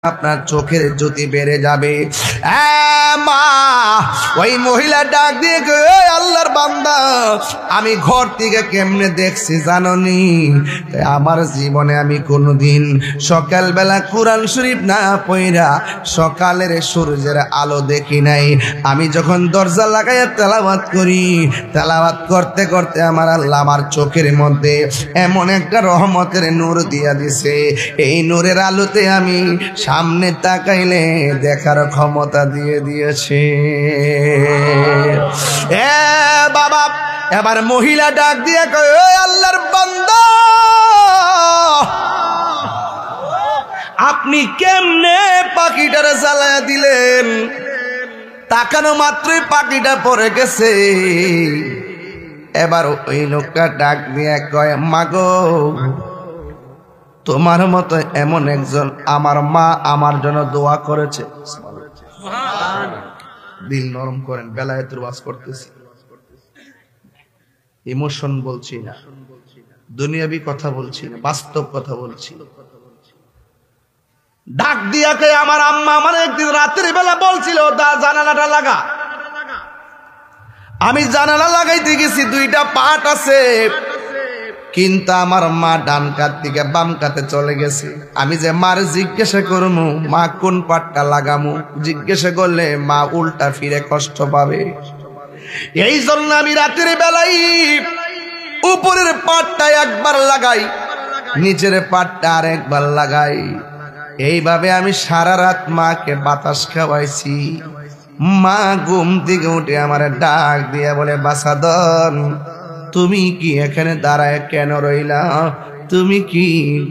আপনার চোখের জ্যোতি বেড়ে যাবে। মা ওই মহিলা ডাক দিয়ে কয়, আল্লাহর বান্দা আমি ঘর থেকে কেমনে দেখছি জাননি, আমার জীবনে আমি কোনোদিন সকালবেলা কোরআন শরীফ না পড়া সকালের সূর্যের আলো দেখি নাই। আমি যখন দরজা লাগাইয়া তেলাওয়াত করি, তেলাওয়াত করতে করতে আমার আল্লাহ আমার চোখের মধ্যে এমন একটা রহমতের নূর দিয়া দিছে, এই নূরের আলোতে আমি সামনে তাকাইলে দেখার ক্ষমতা দিয়ে দিয়েছে। এ বাবা, এবার মহিলা ডাক দিয়ে কয়, ওই আল্লাহর বান্দা আপনি কেমনে পাখিটারে জ্বালায়া দিলেন? তাকানো মাত্রই পাখিটা পড়ে গেছে। এবার ওই লোকটা ডাক দিয়ে কয়, মাগো তোমার মতো এমন একজন আমার মা আমার জন্য দোয়া করেছে। দিল নরম করেন, বেলায়েতের ওয়াজ করতেছি, ইমোশন বলছি না, দুনিয়াবি কথা বলছি না, বাস্তব কথা বলছি। ডাক দিয়া কে আমার আম্মা আমার একদিন রাতের বেলা বলছিল জানালাটা লাগা। আমি জানালা লাগাইতে গেছি, দুইটা পাট আছে, কিন্তু আমার মা ডান কাত থেকে বাম কাতে চলে গেছে। আমি যে মার জিজ্ঞাসা করবো মা কোন পাটটা লাগামু, জিজ্ঞাসা করলে মা উল্টা ফিরে কষ্ট পাবে। এই জন্য আমি রাতের বেলায় উপরের পাটটা একবার লাগাই, নিচের পাটটা আর একবার লাগাই। এইভাবে আমি সারা রাত মাকে বাতাস খাওয়াইছি। মা ঘুম থেকে উঠে আমার ডাক দিয়ে বলে, বাসাদন তুমি কি এখানে দাঁড়ায় কেন রইলা? তুমি কি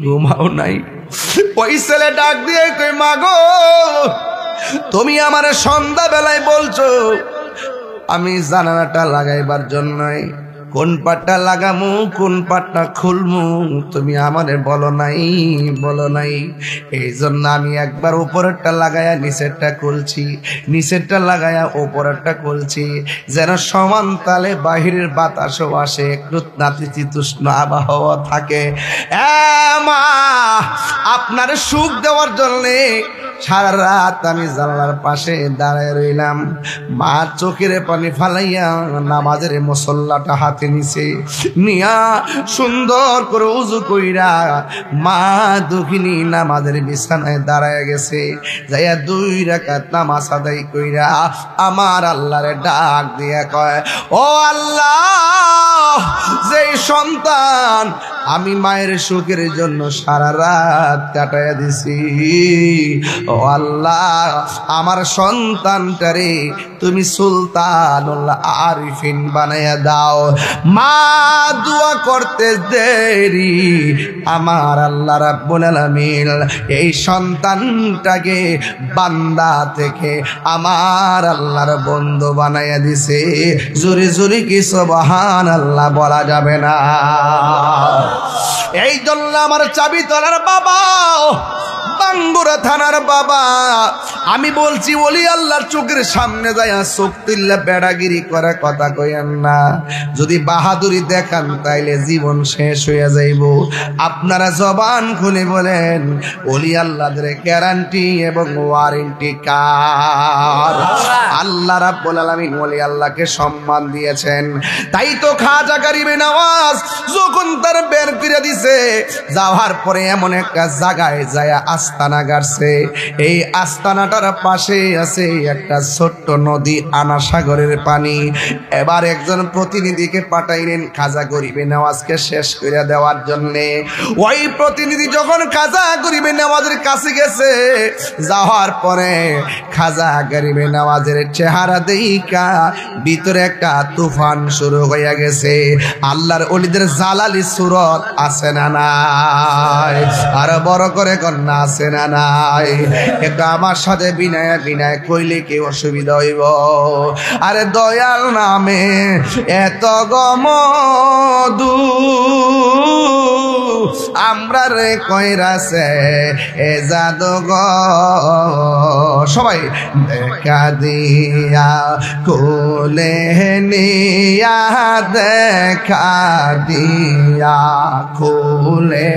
ঘুমাও নাই? ওই ছেলে ডাক দিয়ে কই, মা গো তুমি আমার সন্ধ্যা বেলায় বলছো আমি জানালাটা লাগাইবার জন্যই, কোন পাটটা লাগামু কোন পাটটা খুলমু তুমি আমারে বলো নাই। এই জন্য আমি একবার উপরেরটা লাগায়া নিচেরটা খুলছি, নিচেরটা লাগায়া উপরেরটা খুলছি, যেন সমান তালে বাহিরের বাতাসও আসে, একটু নাতিশীতোষ্ণ আবহাওয়া থাকে। মা আপনার সুখ দেওয়ার জন্যে সারা রাত আমি জানালার পাশে দাঁড়ায় রইলাম। মা চোখের পানি ফালাইয়া নামাজের মুসল্লাটা হাতে নিছে, নিয়া সুন্দর করে উজু কইরা মা দুঃখিনী নামাজের বিছানায় দাঁড়ায় গেছে। যাইয়া 2 রাকাত নামাজ আদায় কইরা আমার আল্লাহরে ডাক দিয়া কয়, ও আল্লাহ যেই সন্তান আমি মায়ের সুখের জন্য সারা রাত কাটাইয়া দিছি, ও আল্লাহ আমার সন্তানটারে তুমি সুলতানুল আরিফিন বানাইয়া দাও। মা দোয়া করতে দেরি আমার আল্লাহ রাব্বুল আলামিন এই সন্তানটাকে বান্দা থেকে আমার আল্লাহর বন্ধু বানাইয়া দিছে। জোরে জোরে কি সুবহানাল্লাহ বলা যাবে না? এই জন্য আমার চাবি তলার বাবা, বাঙ্গুরা থানার বাবা, আমি বলছি ওলি আল্লাহর চোখের সামনে যায় চোখ তুললে বেড়াগিরি করে কথা কইেন না। যদি বাহাদুরি দেখান তাইলে জীবন শেষ হয়ে যাইব। আপনারা জবান খুলে বলেন ওলি আল্লাহদের গ্যারান্টি এবং ওয়ারেন্টি কার? আল্লাহ রাব্বুল আলামিন ওলি আল্লাহকে সম্মান দিয়েছেন। তাই তো খাজা গরিবে নওয়াজ যখন তার বের করে দিছে, যাওয়ার পরে এমন একটা জায়গায় যায় আস্তানা গাড়ছে। এই আস্তানাটার পাশে আছে একটা ছোট্ট নদী, আনা সাগরের পানি। এবার একজন প্রতিনিধিকে পাঠাইলেন খাজা গরিবে নওয়াজকে শেষ করে দেওয়ার জন্যে। ওই প্রতিনিধি যখন খাজা গরিবে নওয়াজের কাছে গেছে, যাওয়ার পরে খাজা গরিবে নওয়াজের চেহারা দেইখা ভিতরে একটা তুফান শুরু হয়ে গেছে। আল্লাহর ওলিদের জালালি সুরত আছে না নাই? আর বড় করে কন্যা আছে না নাই? এটা আমার সাথে বিনয় বিনয় কইলে কি অসুবিধা হইব? আরে দয়াল নামে এত গমদু আমরা রে কইরাছে এ জাদুঘর। সবাই দেখা দিয়া কোলে নিয়া, দেখা দিয়া কোলে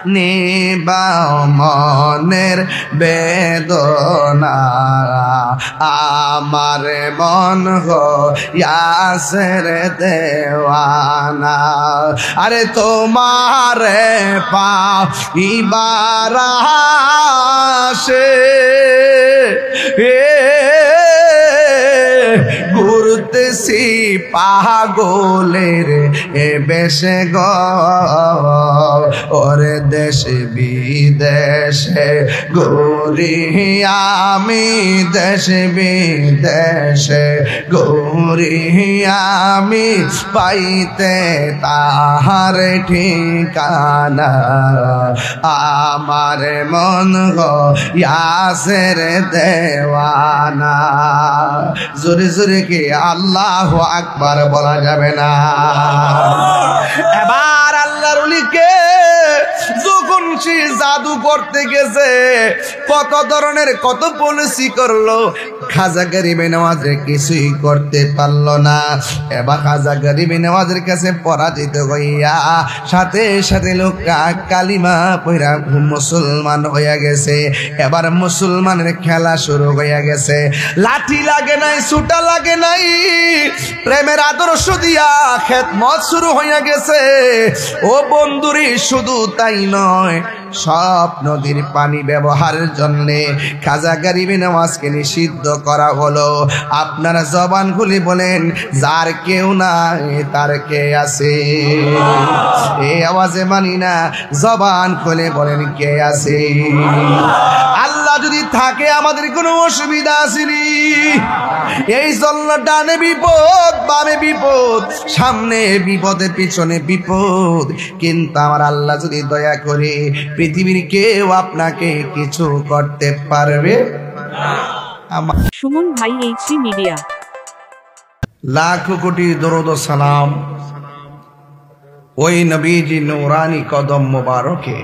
নিবাও মনের বেদনা আমার মন হইয়াছে রে দেওয়ানা আরে তোমারে পাইবার আশে ঘুরতেছি পাগলের এ বেশে গো ওরে দেশে বিদেশে ঘুরি আমি দেশে বিদেশে ঘুরি আমি পাইতে তাহার ঠিকানা আমার মন গো ইয়াসের দেওয়ানা জোরে জোরে কি আল্লাহু আকবার বলা যাবে না এবার আল্লাহর ওলিকে যখন সে জাদু করতে গেছে কত ধরনের কত পলিসি করলো খাজা গরিবে নওয়াজে কিছুই করতে পারলো না এবার খাজা গরিবে নওয়াজের কাছে পরাজিত হইয়া সাথে সাথে লোকটা কালিমা পড়া মুসলমান হইয়া গেছে এবার মুসলমানের খেলা শুরু হইয়া গেছে লাঠি লাগে নাই ছুটা লাগে নাই প্রেমের আদর্শ দিয়া খেদমত শুরু হইয়া গেছে ও বন্ধুরি শুধু তাই নয় সব নদীর পানি ব্যবহারের জন্য খাজা গরিবে নওয়াজকে নিষিদ্ধ করা হলো আপনারা জবান খুলে বলেন যার কেউ নাই তার কে আছে এই আওয়াজে মানি না জবান খুলে বলেন কে আছে আল্লাহ যদি থাকে আমাদের কোনো অসুবিধা আসেনি এই জন্য ডানে বিপদ বামে বিপদ সামনে বিপদে পিছনে বিপদ কিন্তু আমার আল্লাহ যদি দয়া করে পৃথিবীর কেউ আপনাকে কিছু করতে পারবে না সুমন ভাই এইচডি মিডিয়া লাখ কোটি দরুদ ও সালাম ওই নবীজি নূরানি কদম মুবারকে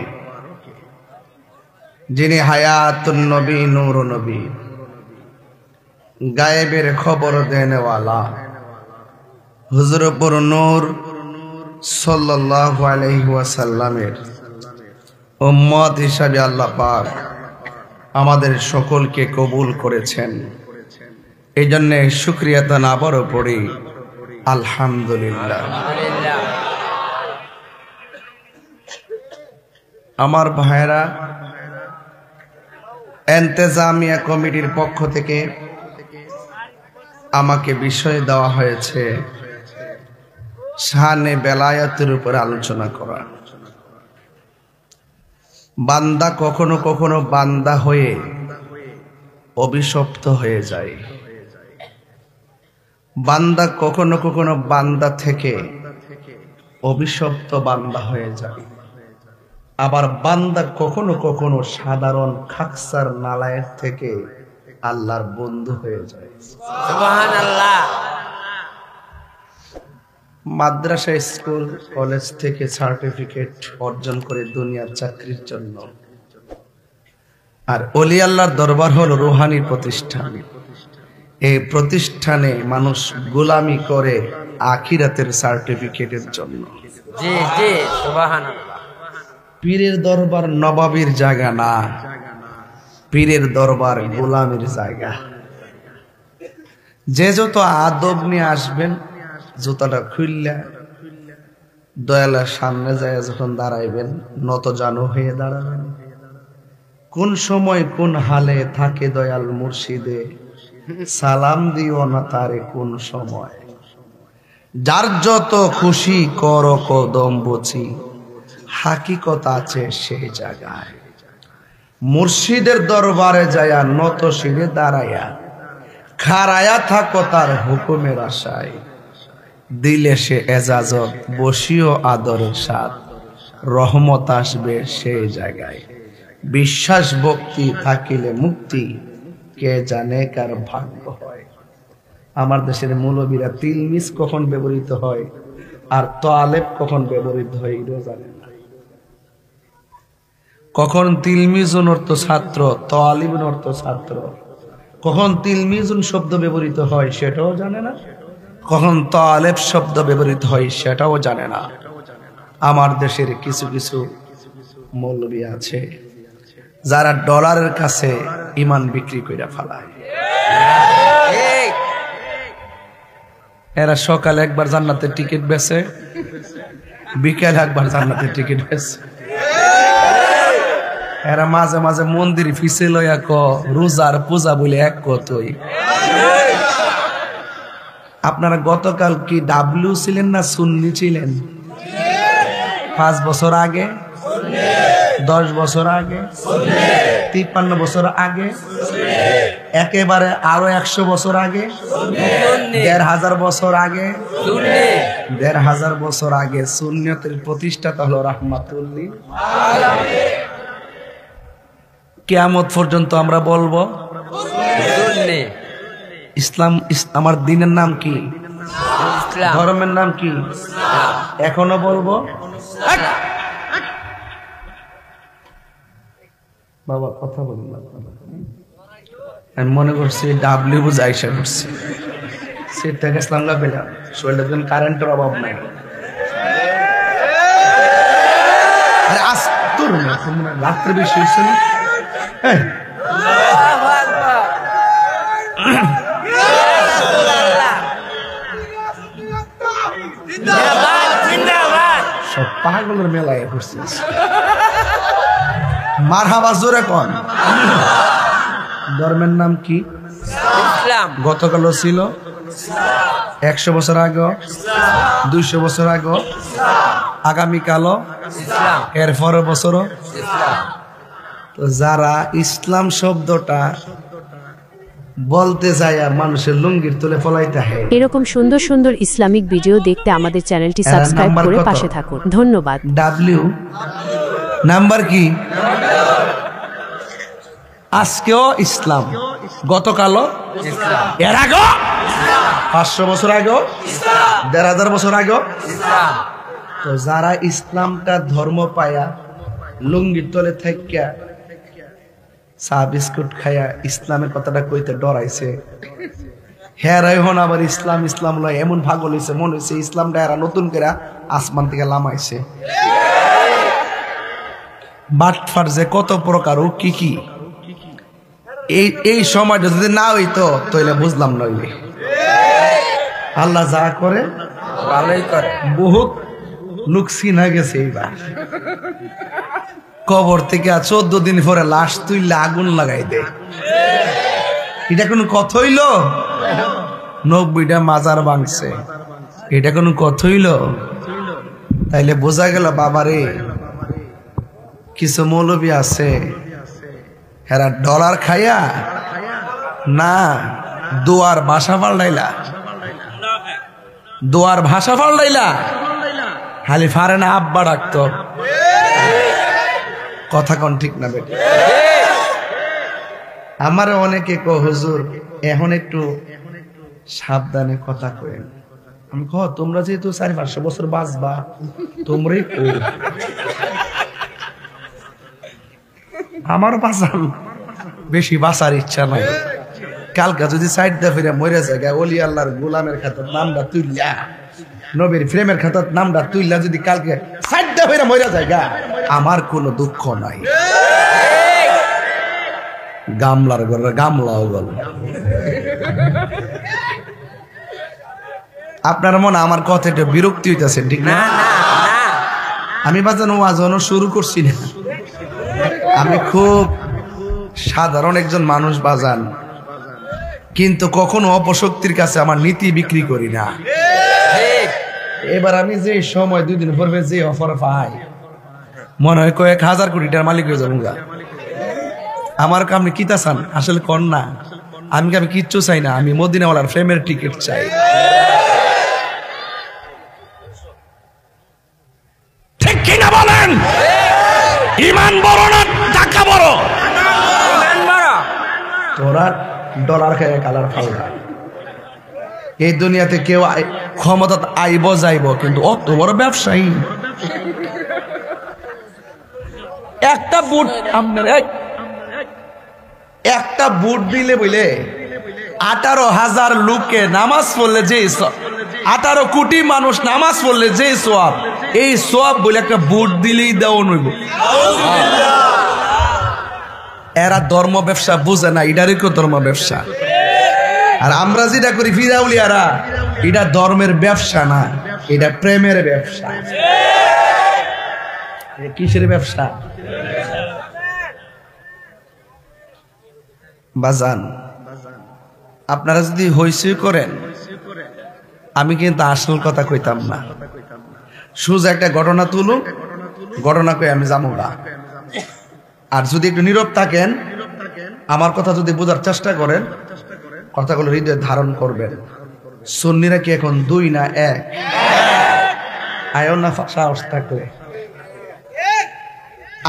যিনি হায়াতুন নবী নূর নবী গায়েবের খবর দেনেওয়ালা হুজুরপুর নূর সাল্লাল্লাহু আলাইহি ওয়াসাল্লামের উম্মত হিসাবে আল্লাহ পাক আমাদের সকলকে কবুল করেছেন এই জন্য শুকরিয়া তান আবারও পড়ি আলহামদুলিল্লাহ আমার ভাইরা ইন্তেজামিয়া কমিটির পক্ষ থেকে আমাকে বিষয় দেওয়া হয়েছে শানে বেলায়েতের উপর আলোচনা করা বান্দা কখনো কখনো বান্দা হয়ে অভিশপ্ত হয়ে যায় বান্দা কখনো কখনো বান্দা থেকে অভিশপ্ত বান্দা হয়ে যায় আবার বান্দা কখনো কখনো সাধারণ খাকসার নালায়ের থেকে আল্লাহর বন্ধু হয়ে যায় সুবহানাল্লাহ মাদ্রাসা স্কুল কলেজ থেকে সার্টিফিকেট অর্জন করে দুনিয়ার চাকরির জন্য আর ওলি আল্লাহর দরবার হলো রুহানি প্রতিষ্ঠান এই প্রতিষ্ঠানে মানুষ গোলামি করে আখিরাতের সার্টিফিকেটের জন্য জি জি সুবহানাল্লাহ পীরের দরবার নবাবীর জায়গা না পীরের দরবার গোলামের জায়গা যে যত আদব নিয়ে আসবেন জুতাটা খুললে দয়ালের সামনে যায় যখন দাঁড়াইবেন নত জানু হয়ে দাঁড়াবেন কোন সময় কোন হালে থাকে দয়াল মুর্শিদে সালাম দিও না তারে কোন সময় যার যত খুশি কর কদম বুঝি হাকিকত আছে সেই জায়গায় মুর্শিদের দরবারে যায়া নত শিরে দাঁড়াইয়া খাড়ায়া থাকো তার হুকুমের আশায় দিলে সে এজাজত বসিও আদরের সাথ রহমত আসবে সেই জায়গায় বিশ্বাস ভক্তি থাকিলে মুক্তি কে জানে কার ভাগ্য হয় আমার দেশের মৌলবীরা তিলমিজ কখন ব্যবহৃত হয় আর তালেব কখন ব্যবহৃত হয় এটাও জানে না কখন তিলমিজুন অর্থ ছাত্র তালিবুন অর্থ ছাত্র কখন তিলমিজুন শব্দ ব্যবহৃত হয় সেটাও জানে না কখন তালেব শব্দ ব্যবহৃত হয় সেটাও জানে না আমার দেশের কিছু কিছু মৌলবী আছে যারা ডলারের কাছে ইমান বিক্রি কইরা ফেলায়। এরা সকালে একবার জান্নাতের টিকিট বেচে, বিকেলে একবার জান্নাতের টিকিট বেচে। এরা মাঝে মাঝে মন্দির ফিসে লইয়া ক রোজার পূজা বলে এক কতই। আপনারা গতকাল কি ডাব্লিউ ছিলেন না সুন্নি ছিলেন? 5 বছর আগে, 10 বছর আগে, 53 বছর আগে, একেবারে আরো 100 বছর আগে, 1500 বছর আগে, 1500 বছর আগে সুন্নিয়তের প্রতিষ্ঠাতা হলো রাহমাতুল্লিল আলামিন। কিয়ামত পর্যন্ত আমরা বলবো ইসলাম। আমার দিনের নাম কি? ধর্মের নাম কি? এখনো বলবো। বাবা কথা বলুন। আমি মনে করছি ডাব্লিউ বুঝাইসা করছি, সেট থেকে ইসলাম পেলাম। শরীরের কারেন্টের অভাব নাই। রাত্রে বেশি হয়েছে না? সব পাগলের মেলায় পড়ছে। মারহাবা জোরে কোন। ধর্মের নাম কি? ইসলাম। গতকালও ছিল, 100 বছর আগে, 200 বছর আগে, আগামীকালও, এর পরের বছরও। তো যারা ইসলাম শব্দটা বলতে যায় মানুষের লুঙ্গির তুলে ফলাইতে হয়। এরকম সুন্দর সুন্দর ইসলামিক ভিডিও দেখতে আমাদের চ্যানেলটি সাবস্ক্রাইব করে পাশে থাকুন। ধন্যবাদ। ডাব্লিউ নাম্বার কি? আজকেও ইসলাম, গতকালও ইসলাম, এর আগে 500 বছর আগে, 1500 বছর আগে। তো যারা ইসলামটা ধর্ম পায়া লুঙ্গির তলে থাকিয়া চা বিস্কুট খায়া ইসলামের কথাটা কইতে ডরাইছে, হেরাই হন আবার ইসলাম ইসলাম লয় এমন পাগল হইছে, মনে হইছে ইসলামটা এরা নতুন করে আসমান থেকে লামাইছে। বাটফার যে কত প্রকার ও কি কি, এই সময়টা যদি না হইতো তাহলে বুঝলাম নইলে। আল্লাহ যা করে ভালোই করে। বহুত লোক চিনা গেছে এইবার। কবর থেকে 14 দিন পরে লাশ তুইলে আগুন লাগাই দে। এটা কোন কথা হইল? 90টা মাজার ভাঙছে, এটা কোন কথা হইল? তাইলে বোঝা গেল বাবারে কিছু মৌলবী আছে হেরা ডলার খাইয়া না দোয়ার ভাষা পাল্টাইলা, দোয়ার ভাষা পাল্টাইলা, খালি ফারে না আব্বা ডাকতো। কথা কোন ঠিক না বেটি? আমার অনেকে কো হুজুর এখন একটু সাবধানে কথা কইেন। আমি কহ তোমরা যেহেতু 400-500 বছর বাঁচবা তোমরাই কো, আমার বাঁচান বেশি বাঁচার ইচ্ছা নাই। কালকা যদি সাইড দা ফিরে মরে যায় ওলি আল্লাহর গোলামের খাতার নামটা তুইলা, নবীর প্রেমের খাতার নামটা তুইলা যদি কালকে সাইড দা ফিরে মরে যায় আমার কোনো দুঃখ নাই। গামলার ঘরে গামলাও গেল। আপনার মনে আমার কথা একটু বিরক্তি হইতেছে ঠিক না? আমি বাজানো ওয়াজও শুরু করছি না, আমি খুব সাধারণ একজন মানুষ বাজান, কিন্তু কখনো অপশক্তির কাছে আমার নীতি বিক্রি করি না। এবার আমি যে সময় 2 দিন পরে যে অফার পাই মনে হয় কয়েক হাজার কোটি টাকার মালিক হয়ে যাবো। আমার আপনি কিতা চান আসলে কর না, আমি কিচ্ছু চাই না, আমি মদিনাওয়ালার ফ্রেমের টিকিট চাই। ঠিক কিনা বলেন? ইমান বড় না টাকা বড়? তোরা ডলার খেয়ে কালার ফালগা। এই দুনিয়াতে কেউ ক্ষমতা আইব যাইব, কিন্তু অত বড় ব্যবসায়ী একটা বুট আপনার একটা বুট দিলে বলে 18,000 লোককে নামাজ পড়লে যে 18 কোটি মানুষ নামাজ পড়লে যে সওয়াব, এই সওয়াব বলে একটা ভোট দিলেই দেওয়া নইব। এরা ধর্ম ব্যবসা বুঝে না, এটারই কো ধর্ম ব্যবসা। আর আমরা যেটা করি ফিরাউলিয়ারা, এটা ধর্মের ব্যবসা না, এটা প্রেমের ব্যবসা। কিসের ব্যবসা? বাজান, আপনারা যদি হইসই করেন, আমি কিন্তু আসল কথা কইতাম না, সোজা একটা ঘটনা তুলুন, ঘটনা কই আমি যাবো না। আর যদি একটু নীরব থাকেন, আমার কথা যদি বোঝার চেষ্টা করেন, কথাগুলো হৃদয়ে ধারণ করবেন। সুন্নিরা কি এখন 2 না 1? আয়ো না সাহস থাকলে।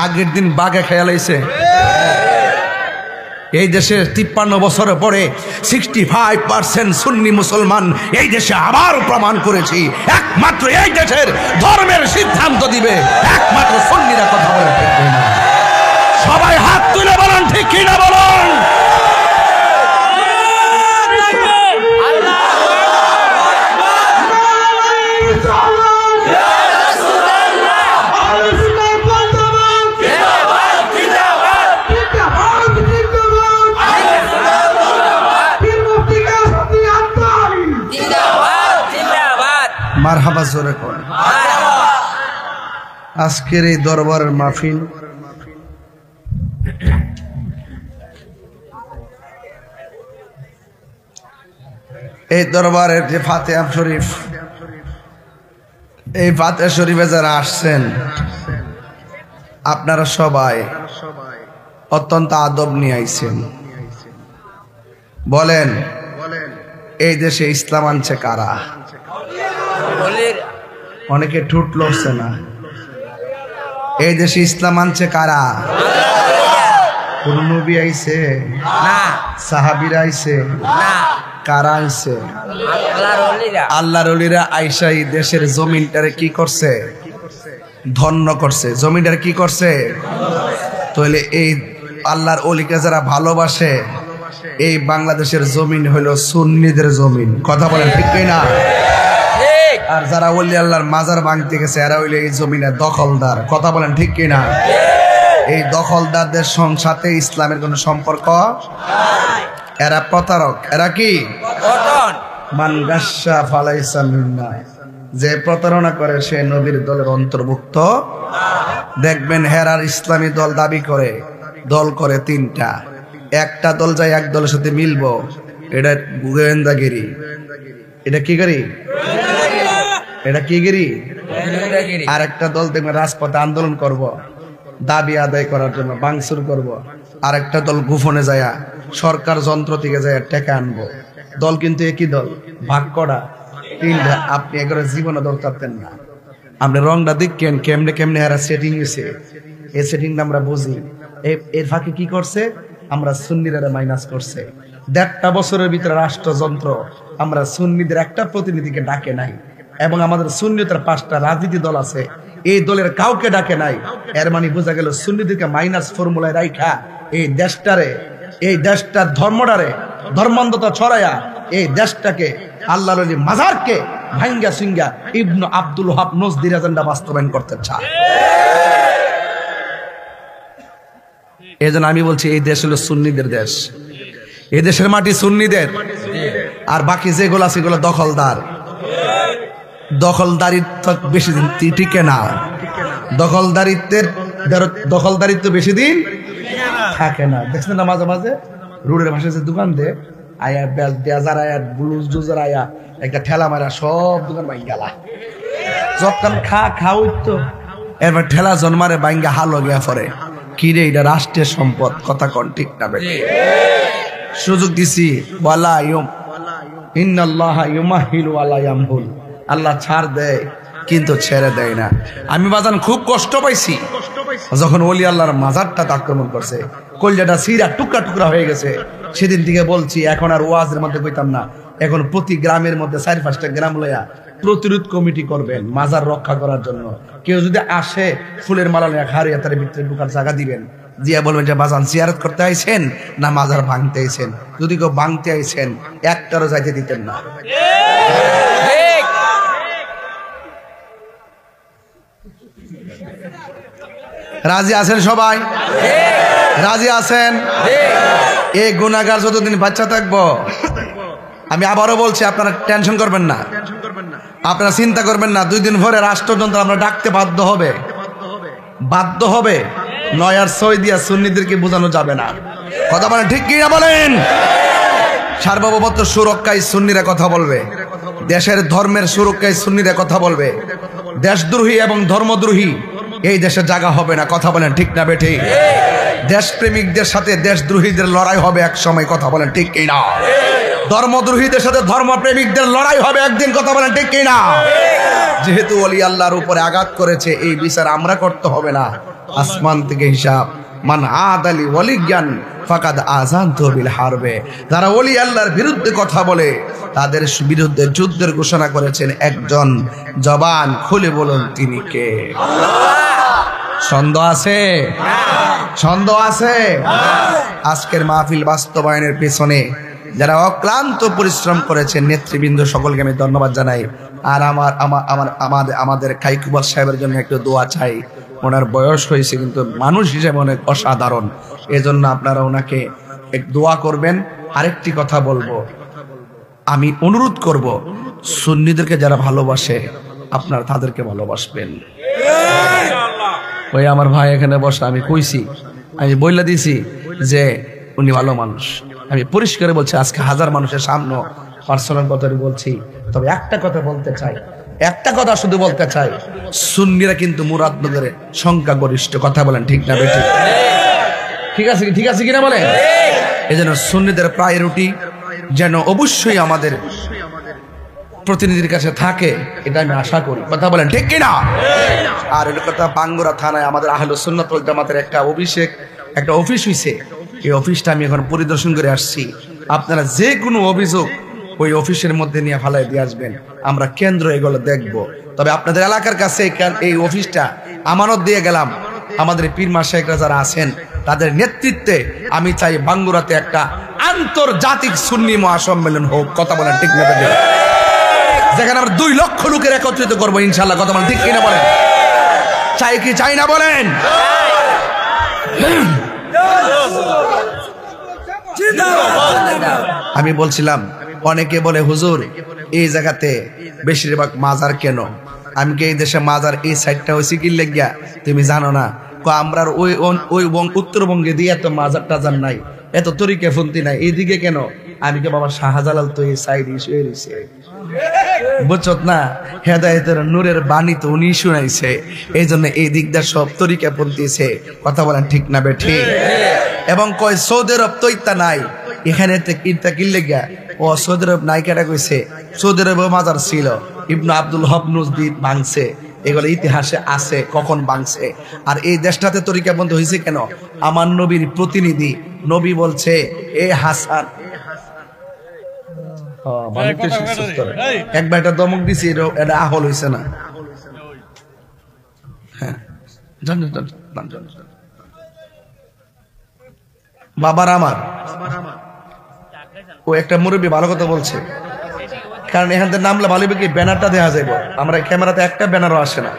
আগের দিন বাঘে খেয়াল হয়েছে এই দেশে 53 বছর পরে 65% সুন্নি মুসলমান এই দেশে আবার প্রমাণ করেছি, একমাত্র এই দেশের ধর্মের সিদ্ধান্ত দিবে একমাত্র সুন্নিরা। কথা বলেন ঠিক কিনা? সবাই হাত তুলে বলেন ঠিক কিনা বলুন। মারহাবা জোরে করেন। আজকের এই দরবারের মাহফিল এই দরবারের যে ফাতিহা শরীফ, এই ফাতিহা শরীফে যারা আসছেন আপনারা সবাই অত্যন্ত আদব নিয়ে আইছেন। বলেন এই দেশে ইসলাম আনছে কারা? অনেকে ঠুট লড়ছে না। এই দেশে ইসলাম আনছে কারা? কোন নবী আইছে না, সাহাবীরা আইছে না, কারা আইছে? আল্লাহর ওলিরা আইসা এই দেশের জমিনটারে কি করছে? ধন্য করছে। জমিনটারে কি করছে? তাহলে এই আল্লাহর ওলিকে যারা ভালোবাসে, এই বাংলাদেশের জমিন হলো সুন্নিদের জমিন। কথা বলেন ঠিক কিনা? আর যারা ওলি আল্লাহর মাজার ভাঙতে গেছে এরা হইলে এই জমিনের দখলদার। কথা বলেন ঠিক কিনা? এই দখলদারদের সাথে ইসলামের কোন সম্পর্ক? এরা প্রতারক। এরা কি? মান গাশা ফালাইসা মিন্না, যে প্রতারণা করে সে নবীর দলের অন্তর্ভুক্ত। দেখবেন হেরার ইসলামী দল দাবি করে, দল করে 3টা। একটা দল যায় এক দলের সাথে মিলবো, এটা গোয়েন্দাগিরি। এটা কি গিরি? এটা কি গিরি? আর একটা দল দেখবেন রাজপথে আন্দোলন করব, দাবি আদায় করার জন্য ভাঙচুর করব। আর একটা দল গোপনে যায় সরকার যন্ত্র থেকে যায় টেকা আনবো। দল কিন্তু একই দল, ভাগ করা 3টা। আপনি একবার জীবনে দল চাপতেন না। আপনি রংটা দেখেন কেমনে কেমনে এরা সেটিং হয়েছে, এই সেটিংটা আমরা বুঝি। এর ফাঁকে কি করছে? আমরা সুন্নিরা মাইনাস করছে। 1.5 বছরের ভিতরে রাষ্ট্রযন্ত্র আমরা সুন্নিদের একটা প্রতিনিধিকে ডাকে নাই, এবং আমাদের সুন্নিদের 5টা রাজনীতি দল আছে, এই দলের কাউকে ডাকে নাই। এর মানে বোঝা গেল সুন্নিদেরকে মাইনাস ফর্মুলায় রাইখা এই দেশটারে, এই দেশটার ধর্মটারে ধর্মান্ধতা ছড়ায়া এই দেশটাকে আল্লাহর ওলি মাজারকে ভাঙ্গা সিঙ্গা ইবনে আব্দুল ওয়াহাব নজদির এজেন্ডা বাস্তবায়ন করতে চায়। এজন্য আমি বলছি এই দেশ হলো সুন্নিদের দেশ, এই দেশের মাটি সুন্নিদের। আর বাকি যেগুলো আছে সেগুলো দখলদার। দখলদারিত্ব বেশি দিন টিকে না। দখলদারিত্ব বেশি দিন থাকে না। দেখছেন না মাঝে মাঝে রোডের পাশে যে দোকান দেয় আয়া বেজার আয়া ব্লুজ জুজার আয়া একটা ঠেলা মারা সব দোকান ভাঙ গেলা। যখন খাওয়াই তো এবার ঠেলা জন্মারে ভাঙ্গা হালো গিয়া পরে কি রে, এটা রাষ্ট্রের সম্পদ। কথা কন ঠিক না বেটি? সুযোগ দিছি ওয়ালা ইউম ইন্নাল্লাহা ইউমাহিলু ওয়ালা ইয়ামহুল। আল্লাহ ছাড় দেয় কিন্তু ছেড়ে দেয় না। আমি বাজান খুব কষ্ট পাইছি যখন ওলি আল্লাহর মাজারটা আক্রমণ করছে, কলজাটা সিরা টুকরা টুকরা হয়ে গেছে। সেদিন থেকে বলছি এখন আর ওয়াজের মধ্যে কইতাম না, এখন প্রতি গ্রামের মধ্যে 4-5টা গ্রাম লইয়া প্রতিরোধ কমিটি করবেন মাজার রক্ষা করার জন্য। কেউ যদি আসে ফুলের মালা নিয়ে হারিয়ে তার ভিতরে ঢুকার জায়গা দিবেন, জিয়া বলবেন যে বাজান জিয়ারত করতে আইছেন না মাজার ভাঙতে আইছেন? যদি কেউ ভাঙতে আইছেন একটারও যাইতে দিতেন না। রাজি আছেন সবাই? রাজি আছেন? এই গুনাহগার যতদিন বাচ্চা থাকবো, আমি আবারও বলছি, আপনারা টেনশন করবেন না, আপনারা চিন্তা করবেন না। 2 দিন পরে রাষ্ট্রযন্ত্র আমরা ডাকতে বাধ্য হবে। নয় আর 6 দিয়া সুন্নিদেরকে বোঝানো যাবে না। কথা বলেন ঠিক কি না বলেন? সার্বভৌমত্ব সুরক্ষায় সুন্নিরা কথা বলবে, দেশের ধর্মের সুরক্ষায় সুন্নিরা কথা বলবে। দেশদ্রোহী এবং ধর্মদ্রোহী এই দেশে জায়গা হবে না। কথা বলেন ঠিক না বেঠিক? দেশপ্রেমিকদের সাথে দেশদ্রোহীদের লড়াই হবে এক সময়। কথা বলেন ঠিক কি না? ধর্মদ্রোহীদের সাথে ধর্মপ্রেমিকদের লড়াই হবে একদিন। কথা বলেন ঠিক কি না? যেহেতু ওলি আল্লাহর উপরে আঘাত করেছে, এই বিচার আমরা করতে হবে না, আসমান থেকে হিসাব। মান আদালি ওয়ালিয়ান ফাকাদ আযানতু বিল হারবে। যারা ওলি আল্লাহর বিরুদ্ধে কথা বলে তাদের বিরুদ্ধে যুদ্ধের ঘোষণা করেছেন একজন। জবান খুলে বলুন তিনি কে? সন্দেহ আছে? সন্দেহ আছে? আজকের মাহফিল বাস্তবায়নের পেছনে যারা অক্লান্ত পরিশ্রম করেছেন নেতৃবৃন্দ সকলকে আমি ধন্যবাদ জানাই। আর আমাদের কাইকুবাস সাহেবের জন্য একটু দোয়া চাই। ওনার বয়স হয়েছে কিন্তু মানুষ হিসেবে অনেক অসাধারণ, এজন্য আপনারা ওনাকে এক দোয়া করবেন। আরেকটি কথা বলবো, আমি অনুরোধ করব সুন্নিদেরকে যারা ভালোবাসে আপনারা তাদেরকে ভালোবাসবেন। ওই আমার ভাই এখানে বসে, আমি কইছি, আমি বইলা দিছি যে উনি ভালো মানুষ। আমি পরিষ্কার বলছি, আজকে 1000 মানুষের সামনে পার্সোনাল কথা বলছি। তবে একটা কথা বলতে চাই, একটা কথা শুধু বলতে চাই, সুন্নিরা কিন্তু মুরাদনগরের সংখ্যাগরিষ্ঠ। কথা বলেন ঠিক না বেঠিক? ঠিক আছে কিনা বলেন? এই জন্য সুন্নিদের প্রায়োরিটি যেন অবশ্যই আমাদের প্রতিনিধির কাছে থাকে, এটা আমি আশা করি। কথা বলেন ঠিক কিনা? আর এটা কথা, বাঙ্গুরা থানায় আমাদের আহলুস সুন্নাত ওয়াল জামাতের একটা অফিস হইছে। এই অফিসটা আমি এখন পরিদর্শন করে আসছি। আপনারা যে কোনো অভিযোগ ওই অফিসের মধ্যে নিয়ে ফালাই দিয়ে আসবেন, আমরা কেন্দ্র এগুলো দেখব। তবে আপনাদের এলাকার কাছে এই অফিসটা আমানত দিয়ে গেলাম। আমাদের পীর মাশায়েখরা যারা আছেন তাদের নেতৃত্বে আমি চাই বাঙ্গুরাতে একটা আন্তর্জাতিক সুন্নি মহাসম্মেলন হোক। কথা বলেন ঠিক না? যেখানে আমরা 2 লক্ষ লোকের একত্রিত করবো ইনশাল্লাহ। কথা বলেন ঠিক কিনা বলেন? চাই কি চাই না বলেন? আমি বলছিলাম, অনেকে বলে হুজুর এই জায়গাতে বেশিরভাগ মাজার কেন? আমি কি এই দেশে মাজার এই সাইডটা হয়েছে কি লেগিয়া তুমি জানো না? আমরা ওই উত্তরবঙ্গে দিয়ে এত মাজার টাজার নাই, এত তরিকা ফন্তি নাই, এইদিকে কেন? আমি কি বাবা শাহজালাল তো এই সাইড শুয়ে রয়েছে, বুঝছত না? হেদায়েতের নূরের বাণী তো উনি শুনাইছে, এই জন্য এই দিকদার সব তরিকা পন্থীছে। কথা বলেন ঠিক না বেঠিক? এবং কয় সৌদি আরব তো ইত্যা নাই, এখানে ইত্যা কিনলে গিয়া ও সৌদি আরব নাই কেটা কইছে? সৌদি আরব মাজার ছিল, ইবনে আব্দুল হক নজদী ভাঙছে, এগুলো ইতিহাসে আছে কখন ভাঙছে। আর এই দেশটাতে তরিকা বন্ধ হয়েছে কেন? আমার নবীর প্রতিনিধি নবী বলছে, এ হাসান, একবার একটা দমক দিছি, এটা আহল হইছে না? হ্যাঁ, বাবার আমার ও একটা মুরব্বী ভালো কথা বলছে, কারণ এখান থেকে নামলে ভালো কি ব্যানারটা দেখা যাবে। আমরা ক্যামেরাতে একটা ব্যানারও আসে না।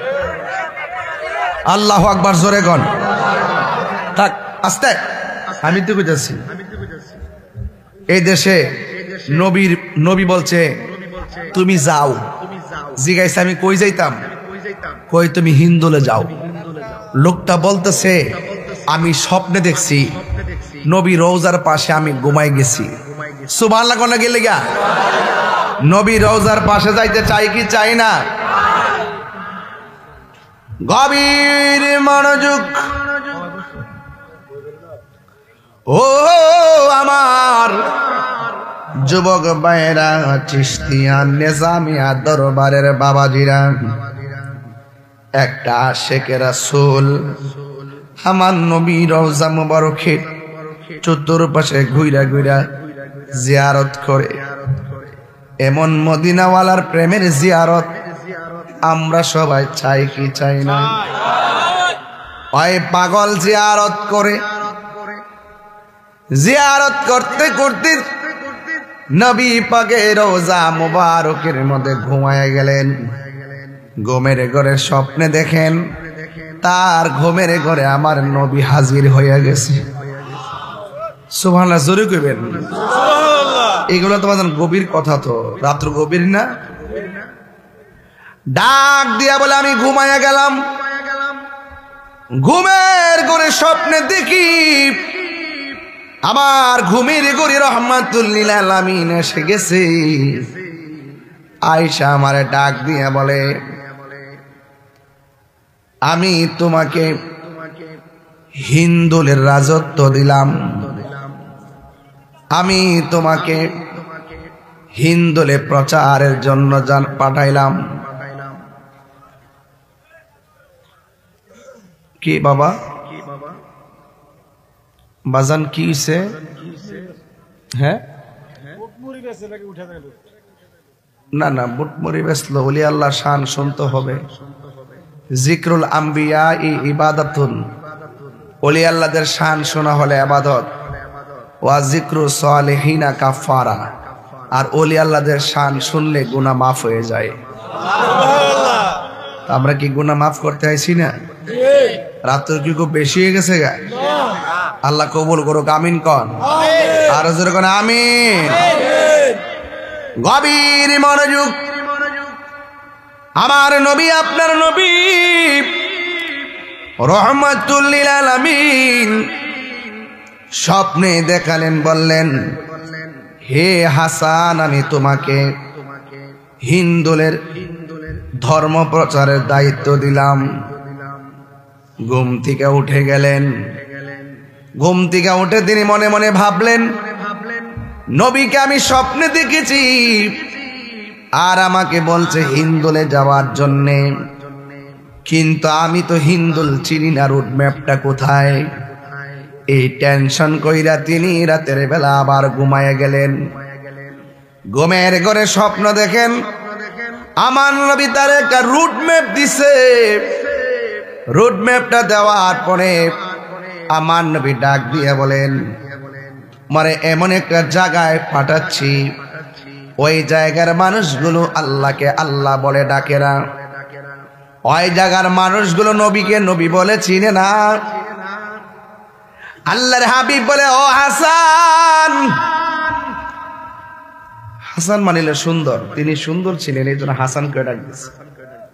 আল্লাহু আকবার, জোরে গন থাক, আস্তে। আমি তো বুঝাচ্ছি, এই দেশে নবী বলছে তুমি যাও। জিজ্ঞাসা আমি কই যাইতাম? কই তুমি হিন্দুলে যাও। লোকটা বলতেছে আমি স্বপ্নে দেখছি নবী রওজার পাশে আমি ঘুমাই গেছি। সুবহানাল্লাহ কোন গেলে গা? নবী রওজার পাশে যাইতে চাই কি চাই না? গভীর মনোযোগ। ও আমার যুবক ভাইরা, চিশতিয়া নিজামিয়া দরবারের বাবাজিরা, একটা আশিকে রাসূল আমার নবী রওজা মুবারকে চতুর্পাশে ঘুইরা ঘুইরা জিয়ারত করে। এমন মদিনাওয়ালার প্রেমের জিয়ারত আমরা সবাই চাই কি চাই না? ওই পাগল জিয়ারত করে, জিয়ারত করতে করতে নবী পাকের রওজা মুবারকের মধ্যে ঘুমায় গেলেন। ঘুমের ঘরে স্বপ্নে দেখেন তার ঘুমের ঘরে আমার নবী হাজির হয়ে গেছে। সুবহানাল্লাহ, জোরে কইবেন সুবহানাল্লাহ। এগুলো তোমাদের গভীর কথা, তো রাত্র গভীর না? ডাক দিয়া বলে আমি ঘুমায়া গেলাম, ঘুমের ঘরে স্বপ্নে দেখি আমার ঘুমের ঘরে রহমাতুল লিল আলামিন এসে গেছে। আয়েশা আমারে ডাক দিয়া বলে আমি তোমাকে হিন্দুলের রাজত্ব দিলাম, আমি তোমাকে হিন্দুলে প্রচারের জন্য পাঠাইলাম। কি বাবা বাজান কি হইছে? হ্যাঁ না না, বুটমুড়ি বেসলো, ওলি আল্লাহ শান শুনতে হবে। জিক্রুল আম্বিয়া ইবাদাতুন, ওলি আল্লাহদের শান শোনা হলে ইবাদত। ওয়া জিক্রু সালিহিনা কাফারা, আর ওলি আল্লাহদের শান শুনলে গুনাহ মাফ হয়ে যায়। আমরা কি গুনাহ মাফ করতে আইছি না? রাত্র কি খুব বেশি হয়ে গেছে গা? আল্লাহ কবুল করুক, আমিন কন। আর জোরে কোন আমিন। গভীর মনোযোগ। আমার নবী, আপনার নবী রহমাতুল লিল আলামিন স্বপ্নে দেখালেন, বললেন হে হাসান আমি তোমাকে হিন্দুলের ধর্ম প্রচারের দায়িত্ব দিলাম। ঘুম থেকে উঠে গেলেন। ঘুম থেকে উঠে তিনি মনে মনে ভাবলেন নবীকে আমি স্বপ্নে দেখেছি আর আমাকে বলছে হিন্দুলে যাওয়ার জন্যে, কিন্তু আমি তো হিন্দুল চিনি না, রুট ম্যাপটা কোথায়। এই টেনশন কইরা তিনি রাতের বেলা আবার ঘুমায় গেলেন। ঘুমের ঘরে স্বপ্ন দেখেন আমার নবী তার একটা রুট ম্যাপ দিছে। রুট ম্যাপটা দেওয়ার পরে আমার নবী ডাক দিয়ে বলেন মানে এমন একটা জায়গায় পাঠাচ্ছি, ওই জায়গার মানুষগুলো আল্লাহকে আল্লাহ বলে ডাকে না, ওই জায়গার মানুষগুলো নবীকে নবী বলে চিনে না। আল্লাহর হাবিব বলে ও হাসান, হাসান মানিলে সুন্দর, তিনি সুন্দর ছিলেন এই জন্য হাসানকে ডাক দিয়েছে,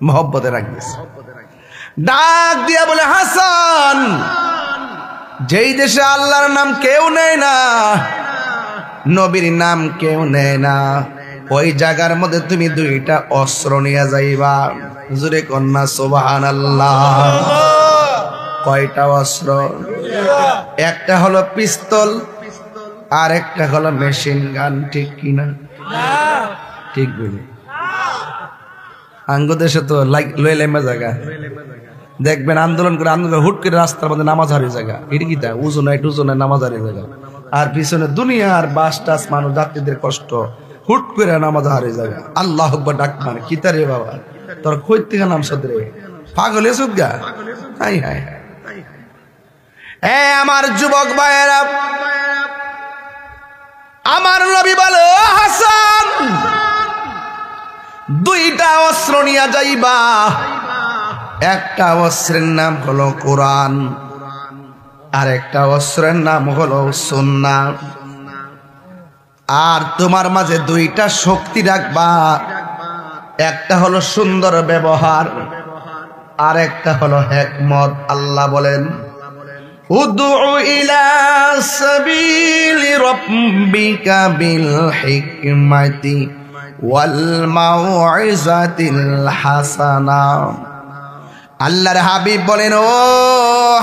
মহব্বতে ডাক দিয়েছে। ডাক দিয়া বলে হাসান, যেই দেশে আল্লাহর নাম কেউ নেয় না, নবীর নাম কেউ নেয় না, ওই জায়গার মধ্যে তুমি দুইটা অস্ত্র নিয়ে যাইবা। জোরে কন্যা সুবহানাল্লাহ। কয়টা অস্ত্র? একটা হলো পিস্তল আর একটা হলো মেশিন গান। ঠিক কিনা? ঠিক বলি। আঙ্গ দেশে তো লইলেমা জায়গা দেখবেন আন্দোলন করে হুট করে রাস্তার মধ্যে নামাজ হারিয়ে জায়গা, এটা কি তা উজুনায় টুজুনায় নামাজ হারিয়ে জায়গা, আর পিছনে দুনিয়ার বাস টাস মানুষ যাত্রীদের কষ্ট, হুট করে নামাজ হারিয়ে জায়গা। আল্লাহ আকবার ডাক মানে কি তারে বাবা, তোর কই থেকে নাম সদরে পাগল এসব গা। হাই হাই আমার যুবক ভাইয়েরা, আমার নবী বলে ও হাসান, দুইটা অস্ত্র নিয়ে যাইবা। একটা অস্ত্রের নাম হলো কোরআন আর একটা অস্ত্রের নাম হলো সুন্নাহ। আর তোমার মাঝে দুইটা শক্তি রাখবা, একটা হলো সুন্দর ব্যবহার আর একটা হলো হিকমত। আল্লাহ বলেন উদউ ইলা সাবিলি রাব্বিকা বিল হিকমাতি ওয়াল মাউইজাতিল হাসানা। আল্লাহর হাবিব বলেন ও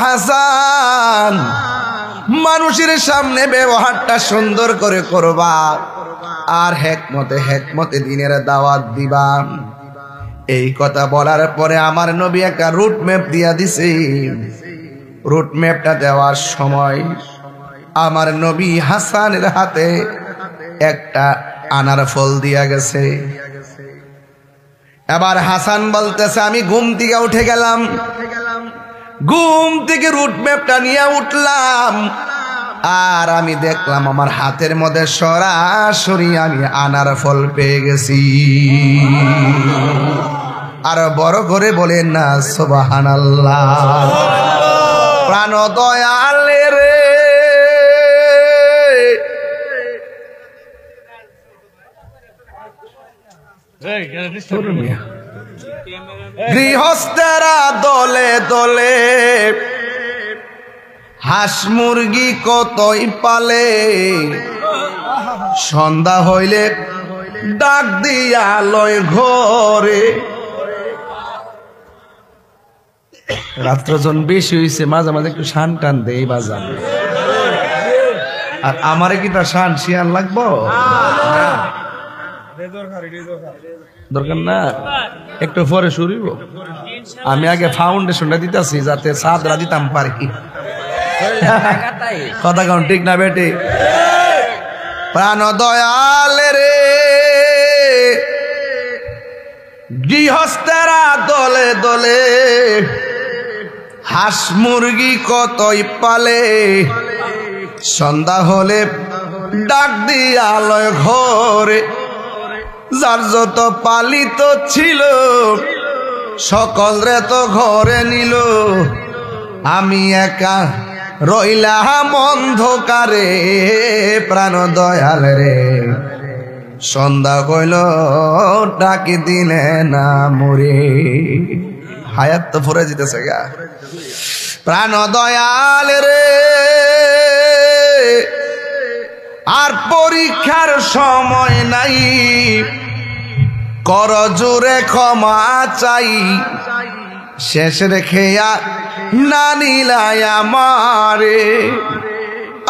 হাসান, মানুষের সামনে ব্যবহারটা সুন্দর করে করবা আর হেকমতে দিনের দাওয়াত দিবা। এই কথা বলার পরে আমার নবী একটা রুট ম্যাপ দিয়া দিছে। রুট ম্যাপটা দেওয়ার সময় আমার নবী হাসানের হাতে একটা আনার ফল দিয়া গেছে। এবার হাসান বলতেছে আমি ঘুম থেকে উঠে গেলাম, ঘুম থেকে রুট ম্যাপটা নিয়ে উঠলাম, আর আমি দেখলাম আমার হাতের মধ্যে সরাসরি আমি আনার ফল পেয়ে গেছি। আর বড় করে বলেন না সুবহানাল্লাহ। প্রাণ দয়ালে রে, গৃহস্থেরা দলে দলে হাঁস মুরগি কতই পালে, সন্ধ্যা হইলে ডাক দিয়া লয় ঘরে। রাত্র জন বেশি হইছে, মাঝে মাঝে একটু শান টান দেই বাজান। আর আমারে কি তার শান শিয়ান লাগবো? দরকার না, একটু পরে শুরু। আমি আগে ফাউন্ডেশনটা দিতেছি যাতে সাদরা দিতাম পারি। কথা কন ঠিক না বেটি? প্রাণ দয়ালে রে, গৃহস্থেরা দলে দলে হাঁস মুরগি কতই পালে, সন্ধ্যা হলে ডাক দিয়া লয় ঘরে। যার যত পালিত ছিল সকল রে তো ঘরে নিল, আমি একা রইলাম অন্ধকারে। প্রাণ দয়াল রে, সন্ধ্যা কইল ডাকি দিলে না মরে। হায়াত তো ফুরে যেতেছে গা। প্রাণ দয়াল রে, আর পরীক্ষার সময় নাই, কর জোরে ক্ষমা চাই। শেষ রেখে না নিলাই আমারে,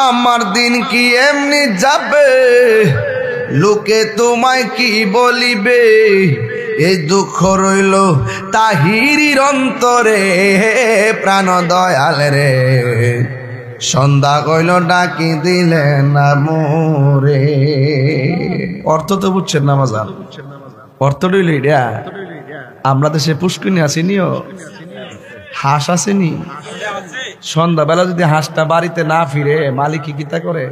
আমার দিন কি এমনি যাবে, লোকে তোমায় কি বলিবে। এই দুঃখ রইল তাহিরির অন্তরে। প্রাণ দয়াল রে, সন্ধ্যা কইল ডাকি দিলে না মোরে। অর্থ তো বুঝছেন না বাজার? অর্থ রইল এটা। আমরা দেশে পুষ্কিনি আসিনিও, হাঁস আসেনি। সন্ধ্যাবেলা যদি হাঁসটা বাড়িতে না ফিরে মালিক কি কিতা করে?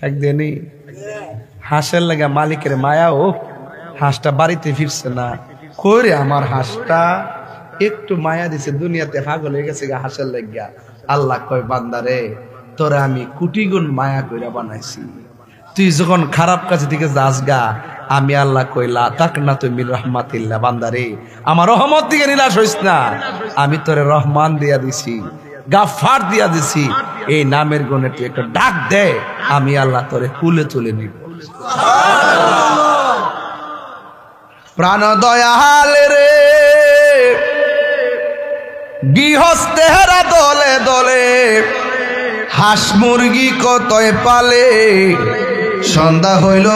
একদিনই হাঁসের লাগে মালিকের মায়া, ও হাঁসটা বাড়িতে ফিরছে না। কইরে আমার হাঁসটা একটু মায়া দিছে, দুনিয়াতে পাগল হয়ে গেছে হাঁসের লাগিয়া। আল্লাহ কয় বান্দারে, তোরে আমি কোটি গুণ মায়া কইরা বানাইছি, তুই যখন খারাপ কাজে দিকে যাস গা, আমি আল্লাহ কইলা তাক না তুমি রহমাতিল্লাহ। বান্দারে, আমার রহমত দিকে নিরাশ হইস না, আমি তোরে রহমান দিয়া দিছি, গাফফার দিয়া দিছি। এই নামের গুণে তুই একটা ডাক দে, আমি আল্লাহ তোরে কুলে তুলে নিব। প্রাণ দয়াল রে, গৃহস্থেরা দলে দলে হাঁস মুরগি কতই পালে, সন্ধ্যা হইল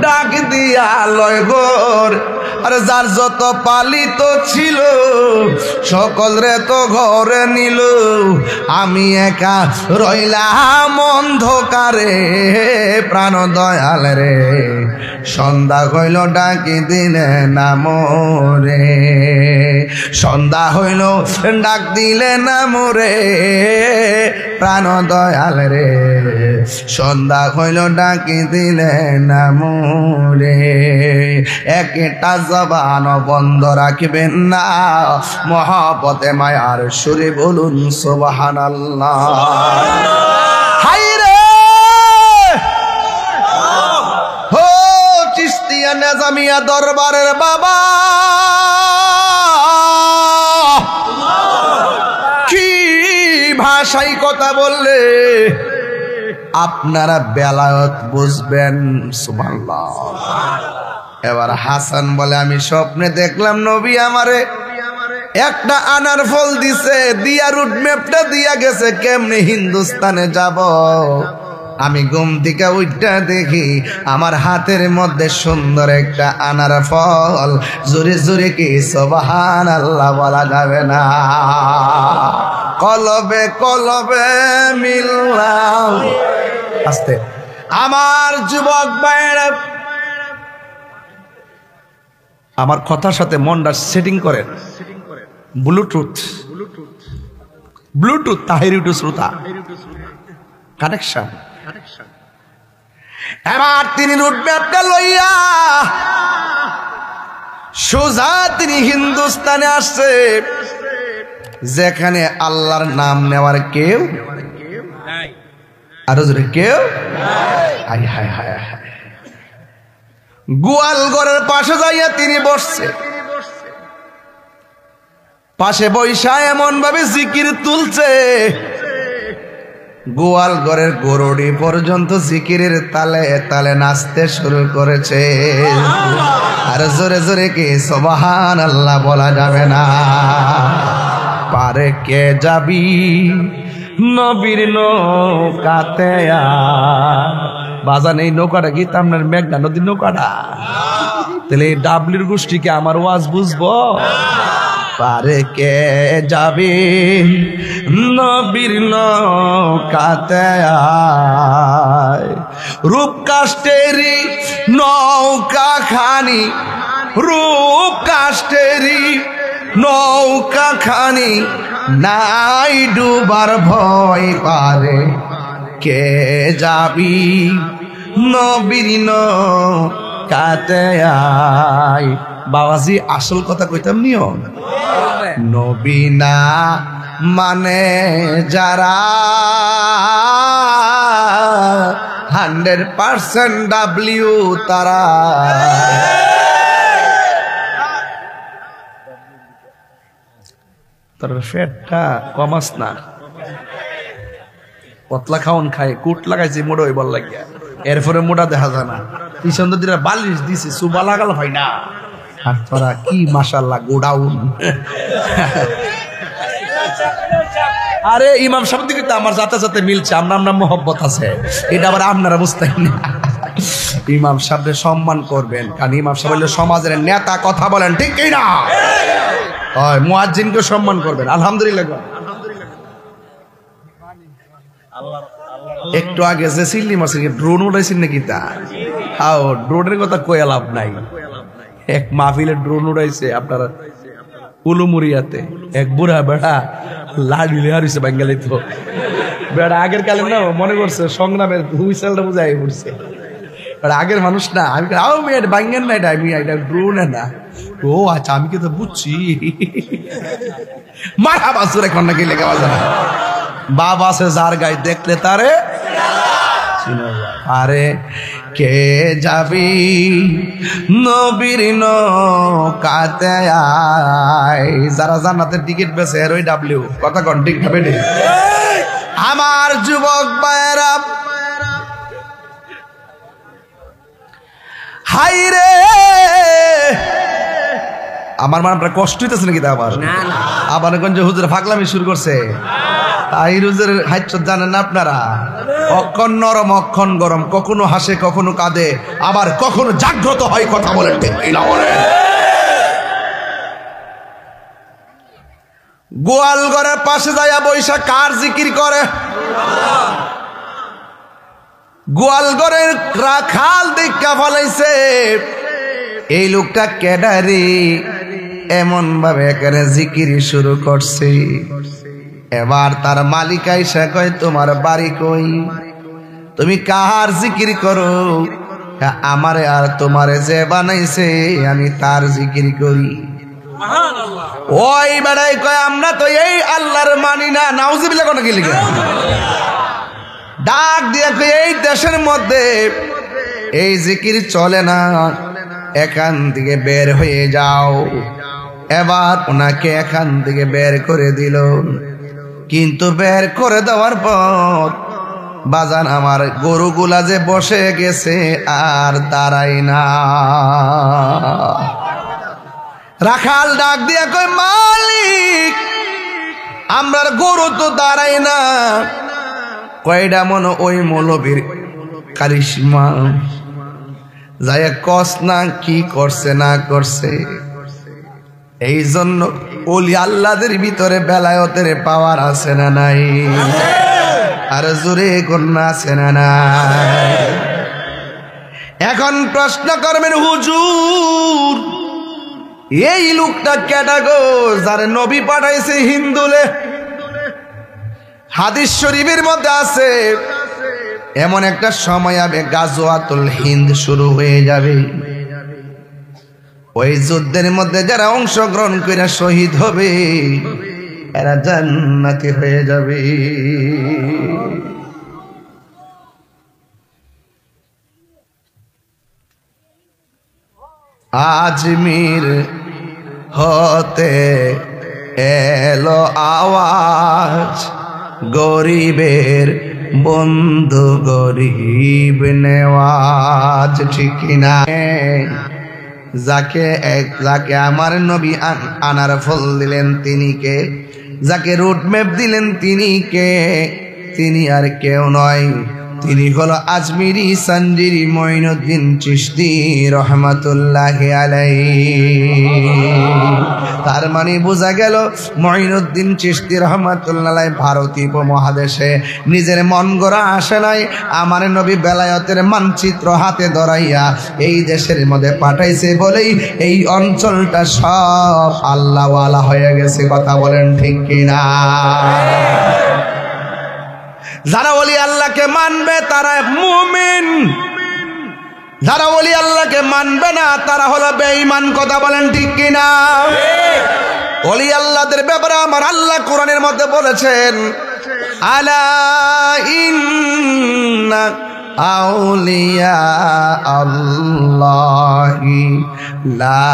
ডাক দিয়া লয় ঘর। আর যার যত পালিত ছিল সকল রে তো ঘরে নিল, আমি একা রইলাম অন্ধকারে। প্রাণ দয়াল রে, সন্ধ্যা হইল ডাকি দিলে না মোরে। সন্ধ্যা হইল ডাক দিলে না মোরে। প্রাণ দয়াল রে, সন্ধ্যা হইল ডাকি দিলে না মোরে। একটা জবান বন্ধ রাখবেন না, মহাপতে মায়ার সুরে বলুন সুবহানাল্লাহ। হাই রে হো চিশতিয়া নেজামিয়া দরবারের বাবা, কি ভাষাই কথা বললে আপনারা বেলায়ত বুঝবেন। সুবহানাল্লাহ। এবার হাসান বলে, আমি স্বপ্নে দেখলাম নবী আমারে একটা আনার ফল দিছে, দিয়া রুট ম্যাপটা দিয়া গেছে কেমনে হিন্দুস্তানে যাব। আমি ঘুম থেকে উঠটা দেখি আমার হাতের মধ্যে সুন্দর একটা আনার ফল। জোরে জোরে কি সুবহানাল্লাহ বলা যাবে না? কলবে কলবে মিললাম। আস্তে আমার যুবক ভাইরা, আমার কথার সাথে মনটা সেটিং করেন। ব্লুটুথ ব্লুটুথ তাহিরি টু শ্রোতা কানেকশন। এবার তিনি রুটবে আপনার লইয়া সোজা তিনি হিন্দুস্তানে আসছে, যেখানে আল্লাহর নাম নেওয়ার কেউ আরো জোরে কেউ। হায় হায় হায় হায়। গোয়ালঘরের পাশে যাইয়া তিনি বসছে, পাশে বৈশা এমন ভাবে জিকির তুলছে, গোয়ালঘরের গরুড়ি পর্যন্ত জিকিরের তালে তালে নাচতে শুরু করেছে। আর জোরে জোরে কি সুবহানাল্লাহ বলা যাবে না? পারে কে যাবি নবীর নৌকাতে বাজান। এই নৌকাটা কি আপনার মেঘনা নদীর নৌকাটা? তাহলে ডাবলির গোষ্ঠীকে আমার ওয়াজ বুঝবো? পারে কে যাবি নবীর নৌকাতে রূপ কাষ্টেরি নৌকা খানি, রূপ কাষ্টেরি নৌকা খানি, নাই ডুবার ভয়। পারে কে যাবি নবীর নৌকাতে বাবাজি আসল কথা কইতাম নিও, নবী না মানে যারা 100% ডাব্লিউ তারা। তোর ফেটটা কমাস না, পতলা খাওন খায়, কুট লাগাইছে মোড়ো বল লাগিয়া, এরপরে মোটা দেখা যায় না। পিছন দিরা বালিশ দিছে, সুবা লাগাল হয় না। আর তোরা কি মাশাআল্লাহ গোডাউন। আরে ইমাম সাহেব দিকে তো আমার যাতে যাতে মিলছে, আমরা মোহব্বত আছে, এটা আবার আপনারা বুঝতেন না। ইমাম সাহেবের সম্মান করবেন, কারণ ইমাম সাহেব হলো সমাজের নেতা, কথা বলেন ঠিক কি না? হয় মুয়াজ্জিনকে সম্মান করবেন। আলহামদুলিল্লাহ। একটু আগে যে সিল্লি মাসে ড্রোন উড়াইছেন নাকি? তা হাও ড্রোনের কথা কয়ে লাভ নাই। এক মাহফিলে ড্রোন উড়াইছে আপনার উলুমুরিয়াতে, এক বুড়া বেড়া লাড়ি হারিয়েছে বাঙ্গালি। তো বেড়া আগের কালে না মনে করছে সংগ্রামের হুইসেলটা বুঝাই পড়ছে, আগের মানুষ না। আমি বাঙ্গেন না, এটা আমি এটা ড্রোন না। ও আচ্ছা, আমি কি তো বুঝছি। মারা বাসুর এখন নাকি লেখা বাজা না, বাবা সে যার গায়ে দেখলে তারে। আরে কে যাবি নবীর নৌকাতে যারা জান্নাতের টিকিট বেছে এর ওই ডাব্লিউ কথা কন ঠিক না বেটে? আমার যুবক ভাইয়েরা, হাই রে আমার মানে আপনার কষ্ট হইতেছে নাকি? তা আবার গঞ্জে হুজুর ফাগলামি শুরু করছে। হুজুর হাইচ জানেন না আপনারা? অক্ষণ নরম অক্ষণ গরম, কখনো হাসে কখনো কাঁদে, আবার কখনো জাগ্রত হয়। কথা বলেন ঠিক না? বলেন। গোয়াল ঘরের পাশে যাইয়া বৈশা কার জিকির করে? গোয়াল ঘরের রাখাল দেখা ফলাইছে এই লোকটা কেডারি, এমন ভাবে এখানে জিকির শুরু করছে। এবার তার মালিক আইসা কয়, তোমার বাড়ি কই? তুমি কার জিকির করো? আমারে আর তোমারে যে বানাইছে আমি তার জিকির করি। ওই বেড়াই কয়, আমরা তো এই আল্লাহর মানি না। নাউজুবিল্লাহ কোন কি লিখে ডাক দিয়ে কয়, এই দেশের মধ্যে এই জিকির চলে না, এখান থেকে বের হয়ে যাও। এবার ওনাকে এখান থেকে বের করে দিল। কিন্তু বের করে দেওয়ার পর বাজান আমার গরুগুলা যে বসে গেছে আর দাঁড়াই না। রাখাল ডাক দিয়া কয়, মালিক আমরার গরু তো দাঁড়াই না। কয়টা মনে ওই মৌলবীর কারিশমা যায় কস না কি করছে না করছে। এই জন্য ওলি আল্লাহদের ভিতরে বেলায়েতের পাওয়ার আছে না নাই? আর জোরে কন্যা আছে না নাই? এখন প্রশ্ন করবেন, হুজুর এই লোকটা কেডা গো যারে নবী পাঠাইছে হিন্দুলে? হাদিস শরীফের মধ্যে আছে এমন একটা সময় হবে গাজওয়াতুল হিন্দ শুরু হয়ে যাবে। ওই যুদ্ধের মধ্যে যারা অংশগ্রহণ করে শহীদ হবে এরা জান্নাতি হয়ে যাবে। আজমির হতে এলো আওয়াজ, গরিবের বন্ধু গরিব নেওয়াজ, ঠিক না? যাকে আমার নবী আনার ফল দিলেন তিনি কে? যাকে রুট ম্যাপ দিলেন তিনি কে? তিনি আর কেউ নয়, তিনি হলো আজমিরি সঞ্জিরি মঈনুদ্দিন চিশতি রহমাতুল্লাহি আলাইহি। তার মানে বোঝা গেল মঈনুদ্দিন চিশতি রহমাতুল্লাহ আলাইহি ভারতীয় উপমহাদেশে নিজের মন গড়া আসে নাই, আমার নবী বেলায়েতের মানচিত্র হাতে ধরাইয়া এই দেশের মধ্যে পাঠাইছে বলেই এই অঞ্চলটা সব আল্লাহওয়ালা হয়ে গেছে। কথা বলেন ঠিক কিনা? যারা ওলি আল্লাহকে মানবে তারা মুমিন, যারা ওলি আল্লাহকে মানবে না তারা হলো বেঈমান। কথা বলেন ঠিক কিনা? ওলি আল্লাহদের ব্যাপারে আমার আল্লাহ কোরআনের মধ্যে বলেছেন, আলা ইন্না আউলিয়া আল্লাহি লা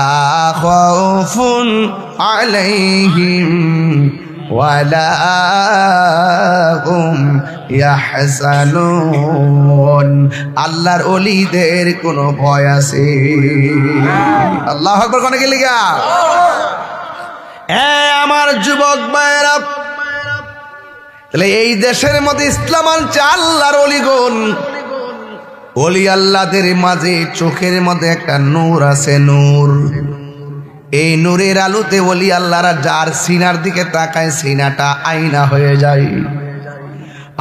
খাউফুন আলাইহিম ওয়ালা হুম ইয়াহজানুন। আল্লাহর ওলিদের কোনো ভয় আছে? আল্লাহু আকবার কোন কি লিখা? আমার যুবক ভাইরা, তাহলে এই দেশের মধ্যে ইসলাম আনছে আল্লাহর ওলিগণ। ওলি আল্লাহদের মাঝে চোখের মধ্যে একটা নূর আছে, নূর। এই নূরের আলোতে ওলি আল্লাহরা যার সিনার দিকে তাকায় সিনাটা আয়না হয়ে যায়।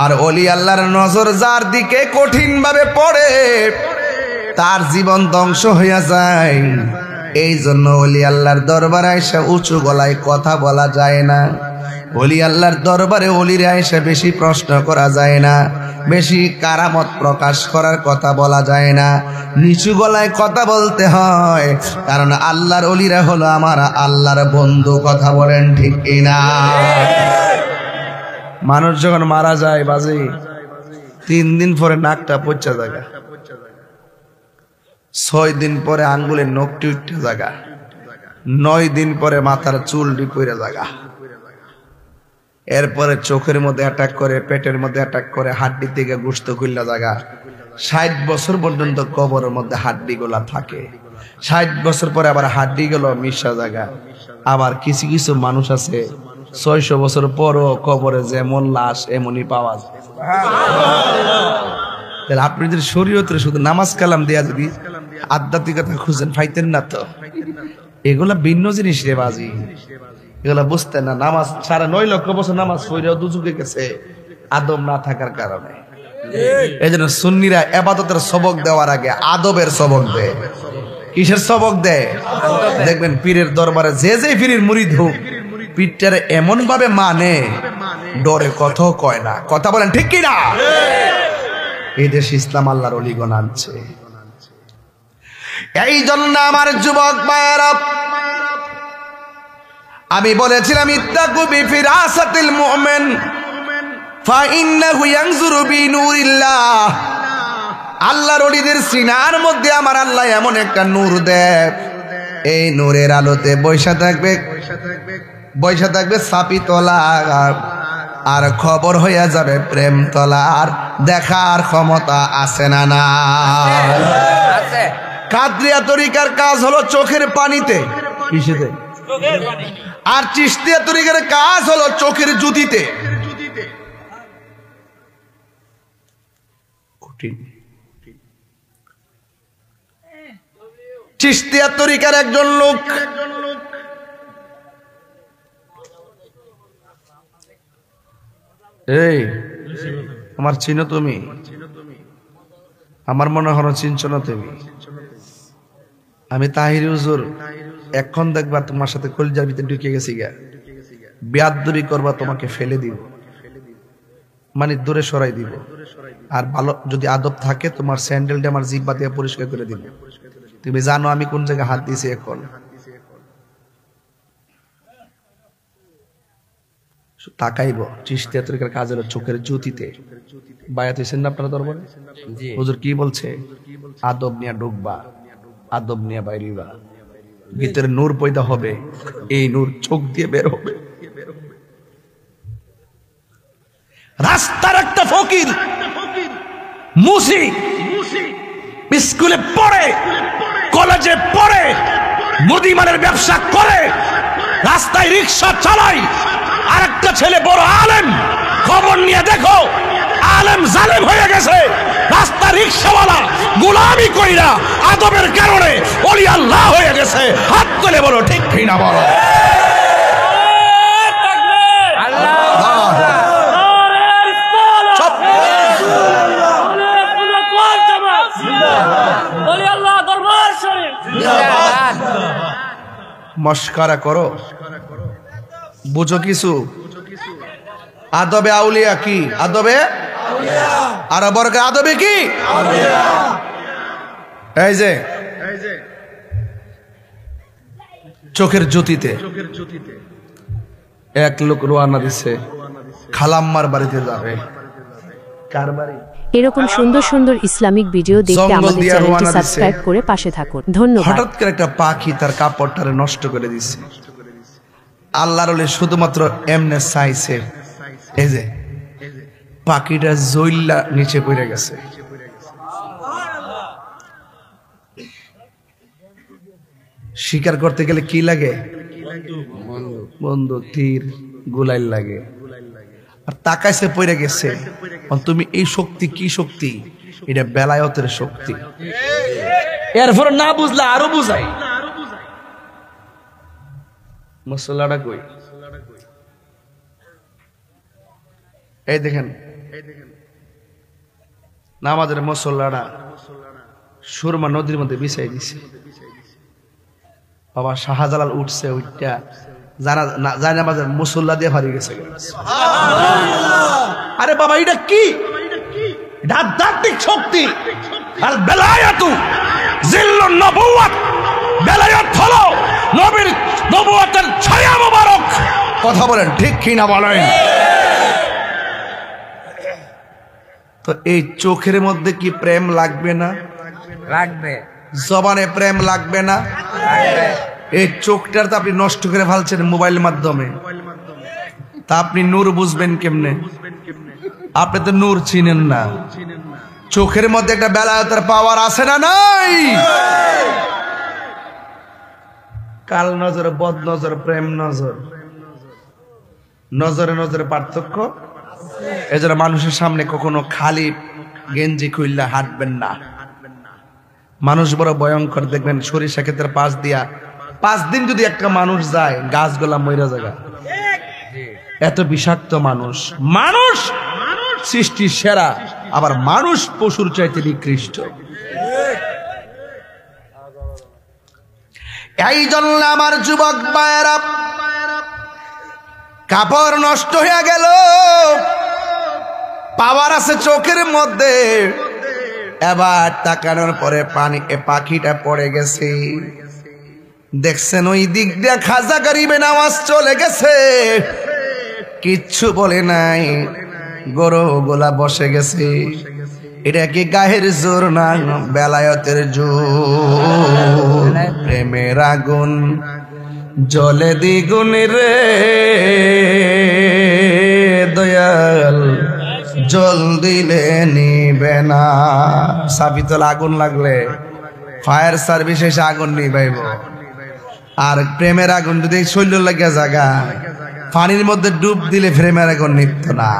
আর ওলি আল্লাহর নজর যার দিকে কঠিন ভাবে পড়ে তার জীবন ধ্বংস হয়ে যায়। এই জন্য ওলি আল্লাহর দরবারে এসে উঁচু গলায় কথা বলা যায় না। ওলি আল্লাহর দরবারে ওলিরা এসে বেশি প্রশ্ন করা যায় না, বেশি কারামত প্রকাশ করার কথা বলা যায় না, নিচু গলায় কথা বলতে হয়। কারণ আল্লাহর ওলিরা হলো আমার আল্লাহর বন্ধু। কথা বলেন ঠিক কিনা? মানুষ যখন মারা যায় বাজে 3 দিন পরে নাকটা পচা জায়গা, 6 দিন পরে আঙ্গুলের নখটি উঠতে জায়গা, 9 দিন পরে মাথার চুল ডিপরে জায়গা, এরপরে চোখের মধ্যে অ্যাটাক করে, পেটের মধ্যে অ্যাটাক করে, হাড্ডি থেকে গোশত খুললা জায়গা। 60 বছর পর্যন্ত কবরের মধ্যে হাড্ডি গুলা থাকে। 60 বছর পরে আবার হাড্ডি গুলো মিশা জায়গা। আবার কিছু কিছু মানুষ আছে 600 বছর পরও কবরে যেমন লাশ এমনই পাওয়া যায়। তাহলে আপনি যদি শরীয়তে শুধু নামাজ কালাম দেয়া যদি আধ্যাত্মিকতা খুঁজেন পাইতেন না তো। এগুলা ভিন্ন জিনিস রে বাজি, এগুলা বুঝতেন না। নামাজ 9.5 লক্ষ বছর নামাজ পড়েও দুজুকে গেছে আদব না থাকার কারণে। এই জন্য সুন্নিরা ইবাদতের সবক দেওয়ার আগে আদবের সবক দেয়। কিসের সবক দেয়? দেখবেন পীরের দরবারে যে যে পীরের মুরিদ হোক পীরটারে এমন ভাবে মানে ডরে কথাও কয় না। কথা বলেন ঠিক কিনা? এই দেশ ইসলাম আল্লাহর ওলিগণ আনছে। এই জন্য আমার যুবক ভাইয়েরা, আমি বলেছিলাম ইত্তাকু বিফিরাসাতিল মুমিন ফাইন্নাহু ইয়ানজুরু বিনুরিল্লাহ। আল্লাহর ওলিদের সিনার মধ্যে আমার আল্লাহ এমন একটা নূর দেয়, এই নূরের আলোতে বৈশা থাকবে সাপি তলা, আর খবর হইয়া যাবে প্রেম তলা। আর দেখার ক্ষমতা আছে না? না। কাদরিয়া তরিকার কাজ হলো চোখের পানিতে, কিসেতে? আর চিশতিয়া তরিকার কাজ হলো চোখের জুতিতে। চিশতিয়া তরিকার একজন লোক এই আমার চিনো তুমি? আমার মনে হয় চিনছো না তুমি। আমি তাহির হুজুর এখন দেখবা তোমার সাথে কলিজার ভিতরে ঢুকে গেছি গা, বেয়াদবি করবা তোমাকে ফেলে দিব, মানে দূরে সরাই দিব। আর ভালো যদি আদব থাকে তোমার স্যান্ডেলটা আমার জিহ্বা দিয়ে পরিষ্কার করে দিব। তুমি জানো আমি কোন জায়গায় হাত দিয়েছি। এখন তাকাইব চিশতিয়া তরিকার কাজ হলো চোখের জ্যোতিতে। বায়াত হয়েছেন না আপনারা দরবারে? হুজুর কি বলছে? আদব নিয়ে ঢুকবা, আদব নিয়ে বাইরিবা, ভিতরে নূর পয়দা হবে, এই নূর চোখ দিয়ে বের হবে। রাস্তার একটা ফকির মুসি স্কুলে পড়ে, কলেজে পড়ে, মুদিমানের ব্যবসা করে, রাস্তায় রিক্সা চালায়। আর একটা ছেলে বড় আলেম, খবর নিয়ে দেখো আলেম জালেম হয়ে গেছে। রাস্তা রিক্সাওয়ালা গোলামি কইরা আদবের কারণে ওলি আল্লাহ হয়ে গেছে। হাত তুলে বলো ঠিক কি না বলো? মস্কারা করো, বুঝো কিছু? আদবে আউলিয়া কি? আদবে আর বর্গে আদবে কি? এই যে চোখের জ্যোতিতে এক লোক রওনা দিছে খালাম্মার বাড়িতে যাবে। কার বাড়ি? এরকম সুন্দর সুন্দর ইসলামিক ভিডিও দেখতে আমাদের চ্যানেলটি সাবস্ক্রাইব করে পাশে থাকুন। ধন্যবাদ। হঠাৎ করে একটা পাখি তার কাপড়টারে নষ্ট করে দিছে। আল্লাহর ওলি শুধুমাত্র এমনে চাইছে, এই যে পাখিটা জইল্লা নিচে পড়ে গেছে। শিকার করতে গেলে কি লাগে? বন্ধু, তীর, গুলাইল লাগে। আর তাকাইছে পড়ে গেছে। তুমি এই শক্তি কি শক্তি? এটা বেলায়েতের শক্তি। এরপর না বুঝলা আরো বুঝাই। মশলাটা কই? এই দেখেন নামাজের মশলাটা সুরমা নদীর মধ্যে বিছাই দিছে। বাবা শাহজালাল উঠছে, উঠটা জানা নামাজের মুসল্লা দিয়ে হারিয়ে গেছে। আরে বাবা এটা কি? এটা আধ্যাত্মিক শক্তি। আর বেলায়েতু জিল্লুন নবুওয়াত, বেলায়েত হলো নবীর নবুয়তের ছায়া মোবারক। কথা বলেন ঠিক কি না বলেন? তো এই চোখের মধ্যে কি প্রেম লাগবে না? লাগবে। জবানে প্রেম লাগবে না? লাগবে। এই চোখটার তো আপনি নষ্ট করে ফেলছেন মোবাইলের মাধ্যমে। তা আপনি নূর বুঝবেন কেমনে? আপনি তো নূর চিনেন না। চোখের মধ্যে একটা বেলায়েতের পাওয়ার আছে না নাই? কাল নজর, বদ নজর, প্রেম নজর, নজরে নজরে পার্থক্য। এজন্য মানুষের সামনে কখনো খালি গেঞ্জি খুললে হাঁটবেন না। মানুষ বড় ভয়ঙ্কর। দেখবেন সরিষা ক্ষেতের পাশ দিয়া 5 দিন যদি একটা মানুষ যায়, গাছগুলা মইরা জায়গা। এত বিষাক্ত মানুষ। মানুষ সৃষ্টির সেরা, আবার মানুষ পশুর চাইতে নিকৃষ্ট। এই জন্য আমার যুবক ভাইয়েরা, কাপড় নষ্ট হয়ে গেল, পাওয়ার আছে চোখের মধ্যে, এবার তাকানোর পরে পাখিটা পড়ে গেছে। দেখছেন ওই দিক দিয়ে খাজা গরিবের আওয়াজ চলে গেছে, কিচ্ছু বলে নাই, গরু গোলা বসে গেছে। এটা কি গায়ের জোর না বেলায়েতের জোর? প্রেমের আগুন জলে দ্বিগুণ রে দয়াল, জল দিলে নিবে না। সাবিতল আগুন লাগলে ফায়ার সার্ভিস এসে আগুন নিবাইব। আর প্রেমের আগুন যদি শৈল লাগে জায়গা, পানির মধ্যে ডুব দিলে প্রেমের আগুন নিত না।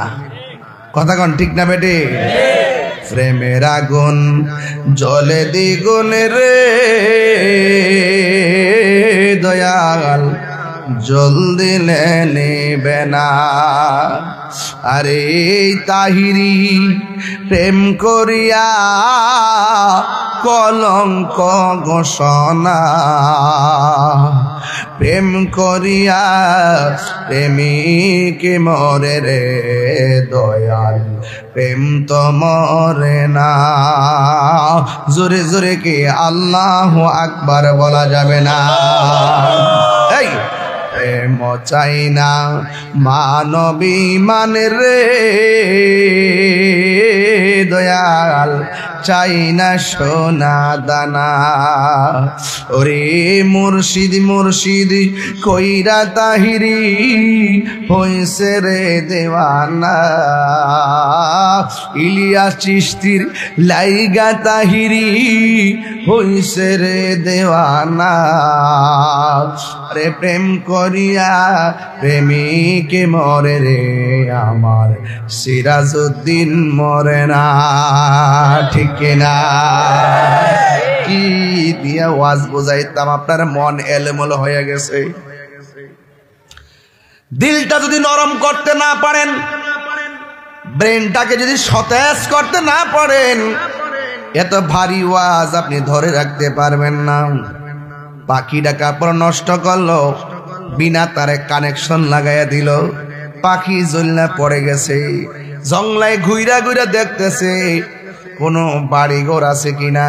কথা কন ঠিক না বেটি? প্রেমের আগুন জলে দ্বিগুণ রে দয়াল, জল দিলে নিবে না। আরে তাহিরি প্রেম করিয়া কলঙ্ক ঘোষণা প্রেম করিয়া প্রেমিক মরে রে দয়াল প্রেম তো মরে না। জোরে জোরে কি আল্লাহু আকবার বলা যাবে না? এই প্রেম চাই না মানবী মানে রে দয়াল চাই না সোনা দানা। ওরে মুর্শিদ মুর্শিদ কইরা তাহিরি হইছে রে দেওয়ানা। ইলিয়াস চিশতির লাইগা তাহিরি হইছে রে দেওয়ানা। রে প্রেম করিয়া প্রেমিক মরে রে আমার সিরাজউদ্দিন মরে না। ঠিক না? কি দিয়া ওয়াজ বুঝাইতাম, আপনার মন এলোমেলো হয়ে গেছে। দিলটা যদি নরম করতে না পারেন, ব্রেনটাকে যদি সতেজ করতে না পারেন, এত ভারী ওয়াজ আপনি ধরে রাখতে পারবেন না। পাখিটা কাপড় নষ্ট করলো, বিনা তারে কানেকশন লাগাইয়া দিল, পাখি জ্বলনা পড়ে গেছে। জংলায় ঘুইরা ঘুইরা দেখতেছে কোনো বাড়ি ঘর আছে কিনা।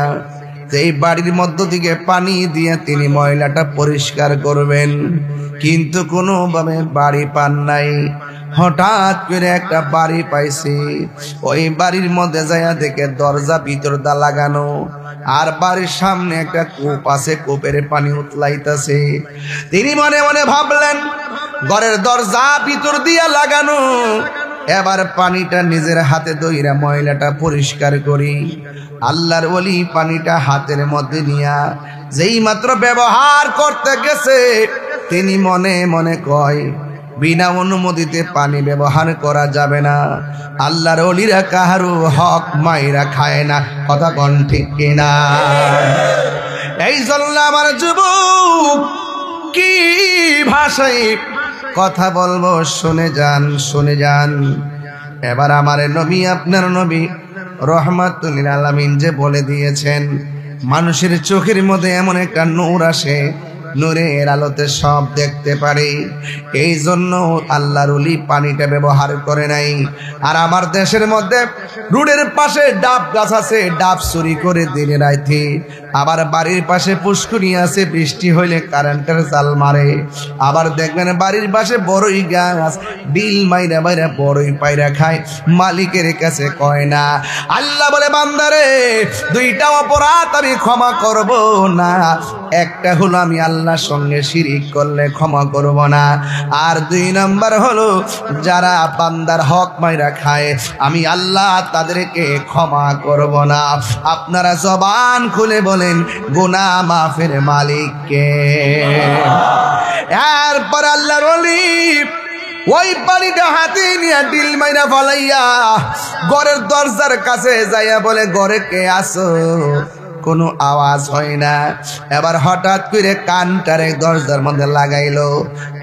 এই বাড়ির মধ্য থেকে পানি দিয়ে তিনি ময়লাটা পরিষ্কার করবেন, কিন্তু কোনোভাবে বাড়ি পান নাই। হঠাৎ করে একটা বাড়ি পাইছে, ওই বাড়ির মধ্যে যাইয়া দেখে দরজা ভিতরটা লাগানো, আর বাড়ির সামনে একটা কূপ আছে, কূপের পানি উতলাইতেছে। তিনি মনে মনে ভাবলেন ঘরের দরজা ভিতর দিয়া লাগানো, এবার পানিটা নিজের হাতে ধইরা ময়লাটা পরিষ্কার করি। আল্লাহর ওলি পানিটা হাতের মধ্যে নিয়া যেই মাত্র ব্যবহার করতে গেছে, তিনি মনে মনে কয় বিনা অনুমতিতে পানি ব্যবহার করা যাবে না। আল্লাহর ওলিরা কাহারু হক মাইরা খায় না। কথা কোন ঠিক কিনা? এই জন্য আমার যুবক কি ভাষায় কথা বলবো, শুনে যান শুনে যান। এবার আমার নবী, আপনার নবী রহমাতুল লিল আলামিন যে বলে দিয়েছেন, মানুষের চোখের মধ্যে এমন একটা নূর আসে, নূরের আলোতে সব দেখতে পারে। এই জন্য আল্লাহর ওলি পানিটা ব্যবহার করে নাই। আর আমার দেশের মধ্যে রোডের পাশে ডাব গাছ আছে, ডাব চুরি করে দিনে রাইতে। আবার বাড়ির পাশে পুষ্করি আছে, বৃষ্টি হইলে কারেন্টের জাল মারে। আবার দেখবেন বাড়ির পাশে বড়ই গাছ, ডিল মাইরা মাইরা বড়ই পাইরা খায়, মালিকের কাছে কয় না। আল্লাহ বলে বান্দারে, দুইটা অপরাধ আমি ক্ষমা করব না। একটা হলো আমি আল্লাহর সঙ্গে শিরিক করলে ক্ষমা করব না, আর দুই নাম্বার হলো যারা বান্দার হক মাইরা খায়, আমি আল্লাহ তাদেরকে ক্ষমা করব না। আপনারা জবান খুলে বলেন গুনাহ মাফের মালিক কে? এরপর আল্লাহর ওলি ওই পানিটা হাতে নিয়ে ডিল মাইরা ফলাইয়া ঘরের দরজার কাছে যাইয়া বলে, ঘরে কে আসো? কোনো আওয়াজ হয় না। এবার হঠাৎ করে কানটারে দরজার মধ্যে লাগাইলো।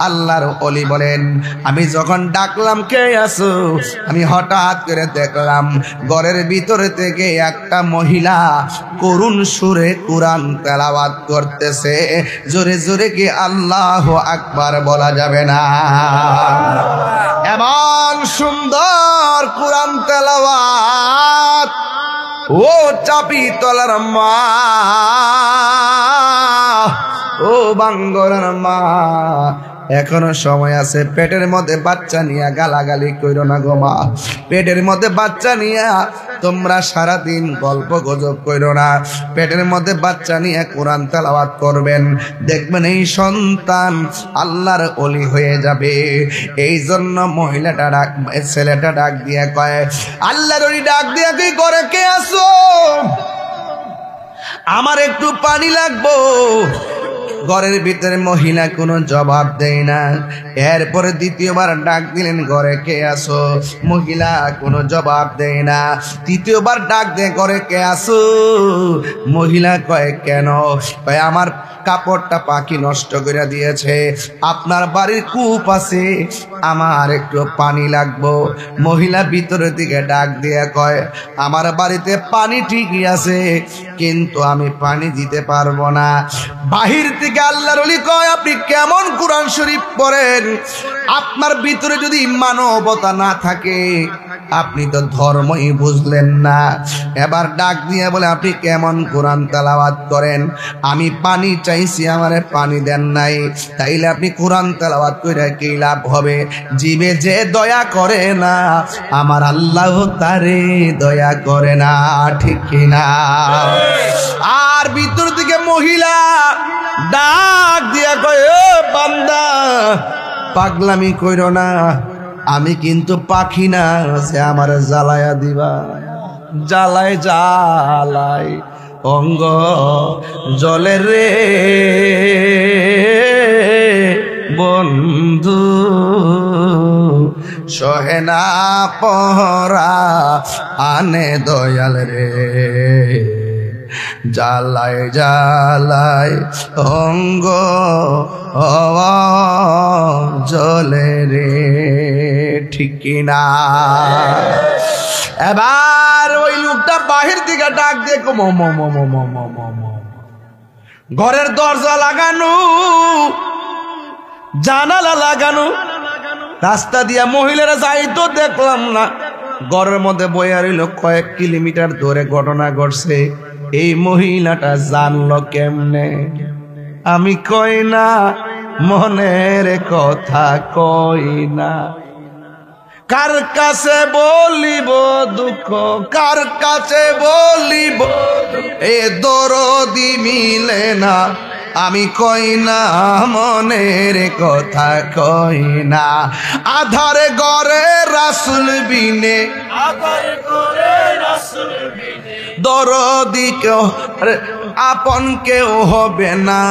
আল্লাহর ওলি বলেন, আমি যখন ডাকলাম কে আছো, আমি হঠাৎ করে দেখলাম ঘরের ভিতরে থেকে একটা মহিলা করুণ সুরে কোরআন তেলাওয়াত করতেছে। জোরে জোরে কি আল্লাহু আকবার বলা যাবে না? এমন সুন্দর কোরআন তেলাওয়াত, ও চাপি তলার মা, ও বাঙ্গরের মা, এখনো সময় আছে। পেটের মধ্যে বাচ্চা নিয়ে গালাগালি কইরো না গো মা। পেটের মধ্যে বাচ্চা নিয়ে তোমরা সারাদিন গল্প গুজব কইরো না। পেটের মধ্যে বাচ্চা নিয়ে কোরআন তেলাওয়াত করবেন, দেখবেন এই সন্তান আল্লাহর ওলি হয়ে যাবে। এই জন্য মহিলাটা ডাক, ছেলেটা ডাক দিয়ে কয়, আল্লাহর ওলি ডাক দিয়ে কি করে কে আসো? আমার একটু পানি লাগবো। ঘরের ভিতরে মহিলা কোনো জবাব দেয় না। এরপরে দ্বিতীয়বার ডাক দিলেন, ঘরে কে আসো? মহিলা কোনো জবাব দেয় না। তৃতীয়বার ডাক দেয়, ঘরে কে আসো? মহিলা কয় কেন? কয় আমার কাপড়টা পাখি নষ্ট করে দিয়েছে, আপনার বাড়ির কূপ আছে, আমার একটু পানি লাগবো। মহিলা ভিতরের দিকে ডাক দিয়ে কয়, আমার বাড়িতে পানি ঠিকই আছে, কিন্তু আমি পানি দিতে পারবো না। বাহির থেকে আল্লাহর ওলি কয়, আপনি কেমন কোরআন শরীফ পড়েন? আপনার ভিতরে যদি মানবতা না থাকে, আপনি তো ধর্মই বুঝলেন না। এবার ডাক দিয়ে বলে, আপনি কেমন কোরআন তেলাওয়াত করেন? আমি পানি চাইছি, আমারে পানি দেন নাই, তাইলে আপনি কোরআন তেলাওয়াত কইরা কি লাভ হবে? জীবে যে দয়া করে না, আমার আল্লাহ তারে দয়া করে না, ঠিক কিনা? আর ভিতর থেকে মহিলা ডাক দিয়া কয়, ও বান্দা, পাগলামি কইরো না, আমি কিন্তু পাখি না যে আমার জ্বালায়া দিবা। জ্বালায় জ্বালায় অঙ্গ জলে রে বন্ধু, সহেনা পহরা আনে দয়াল রে, জ্বালায় জ্বালায় অঙ্গ জলে রে, ঠিক কিনা? এবার ওই লোকটা বাহির দিকে ডাক দিয়ে, ঘরের দরজা লাগানো, জানালা লাগানো, রাস্তা দিয়া মহিলারা যাই তো দেখলাম না। ঘরের মধ্যে বইয়া রইল, কয়েক কিলোমিটার দূরে ঘটনা ঘটছে। এই মহিলাটা জানলো কেমনে? আমি কই না, মনের কথা কই না, কার কাছে বলিব দুঃখ, কার কাছে বলিব, এ দরদি মিলে না। আমি কই না, মনের কথা কই না। আধারে ঘরে রাসূল বিনে, আধারে ঘরে রাসূল বিনে, দরদি কেউ আপন কেউ হবে না।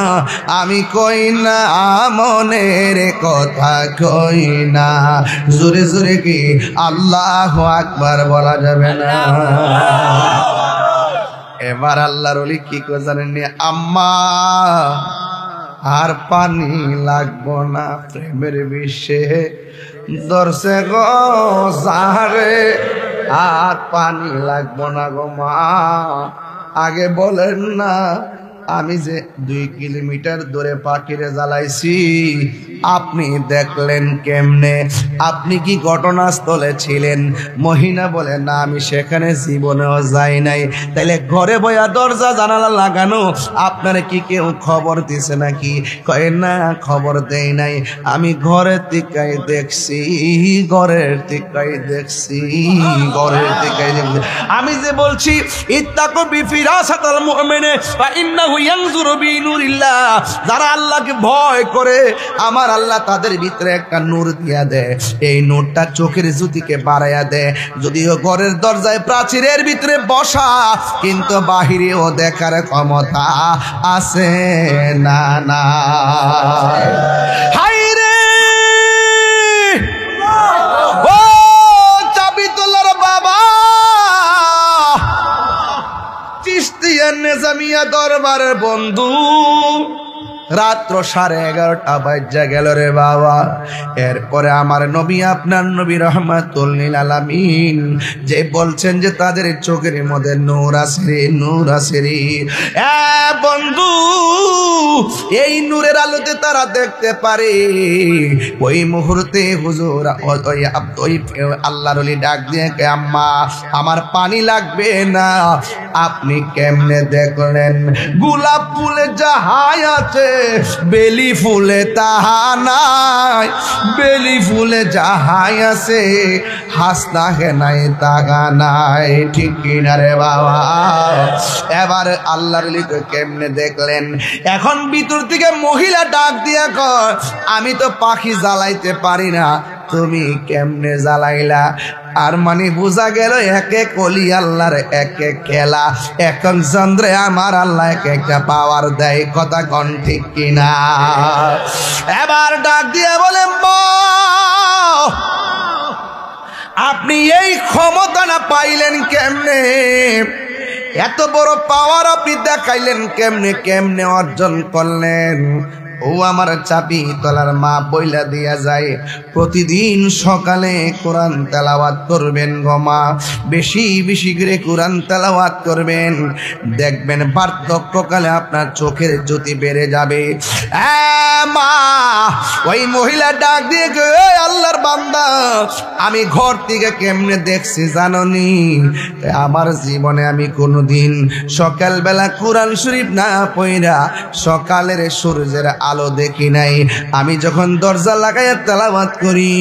আমি কই না, মনের কথা কই না। জোরে জোরে কি আল্লাহু আকবার বলা যাবে না? এবার আল্লাহর ওলি কি করে জানেন? আম্মা আর পানি লাগবো না, প্রেমের বিষে দর্শে গো সাহারে, আর পানি লাগবো না গো মা। আগে বলেন না, আমি যে 2 কিলোমিটার দূরে পাখিরে জ্বালাইছি, আপনি দেখলেন কেমনে? আপনি কি ঘটনাস্থলে ছিলেন? মহিলা বলে, না, আমি সেখানে জীবনেও যাই নাই। তাইলে ঘরে বয়া দরজা জানালা লাগানো, আপনারা কি কেউ খবর দিছে নাকি? কয় না, খবর দেই নাই, আমি ঘরের দিকাই দেখছি, ঘরের দিকাই দেখছি, ঘরের দিকাই দেখছি। আমি যে বলছি, ইত্তাকু বিফিরাসাতাল মুমিনে ফা ইন্নাহু ইয়ানজুরু বিনুরিল্লাহ, যারা আল্লাহকে ভয় করে, আমার আল্লাহ তাদের ভিতরে একটা নূর দিয়া দেয়। এই নূরটা চোখের জ্যোতিকে বাড়াইয়া দেয়। যদিও ঘরের দরজায় প্রাচীরের ভিতরে বসা, কিন্তু বাহিরেও দেখার ক্ষমতা আছে না? না, হাই রে ও চাবিতলার বাবা, চিশতিয়া নিজামিয়া দরবারের বন্ধু, রাত্র 11:30 বাজা গেল রে বাবা। এরপরে আমার নবী, আপনার নবী রহমাতুল লিল আলামিন, যে বলছেন যে তাদের চোখের মধ্যে নূর আছে রে, নূর আছে রে। বন্ধু, এই নূরের আলোতে তারা দেখতে পারে। ওই মুহূর্তে হুজুর ওই আল্লাহর ওলি ডাক দিয়ে, আম্মা আমার পানি লাগবে না। আপনি কেমনে দেখলেন? গোলাপ ফুলে যাহাই আছে, বেলি ফুলে তাহা নাই। বেলি ফুলে যাহাই আছে, হাসনা নাই তাগা নাই, ঠিক কিনা রে বাবা? এবার আল্লাহর লিখে কেমনে দেখলেন? এখন ভিতর থেকে মহিলা ডাক দিয়া কয়, আমি তো পাখি জ্বালাইতে পারি না, তুমি কেমনে জ্বালাইলা। আর মানে বোঝা গেল এক এক অলি আল্লাহর এক এক খেলা, এখন চন্দ্রে আমার আল্লাহ এক একটা পাওয়ার দেয়, কথা কোন ঠিক কিনা? এবার ডাক দিয়ে বলে আপনি এই ক্ষমতাটা পাইলেন কেমনে? এত বড় পাওয়ার আপনি দেখাইলেন কেমনে? কেমনে অর্জন করলেন? ও আমার চাবি তলার মা বইলা দিয়া যায়, প্রতিদিন সকালে কোরআন তেলাওয়াত করবেন গো মা, বেশি বেশি করে কোরআন তেলাওয়াত করবেন, দেখবেন বার্ধক্যকালে আপনার চোখের জ্যোতি বেড়ে যাবে। মা ওই মহিলা ডাক দিয়ে আল্লাহর বান্দা, আমি ঘর থেকে কেমনে দেখছি জাননি? আমার জীবনে আমি কোনোদিন সকালবেলা কোরআন শরীফ না পড়া সকালের সূর্যের আলো দেখি নাই। আমি যখন দরজা লাগাইয়া তেলাওয়াত করি,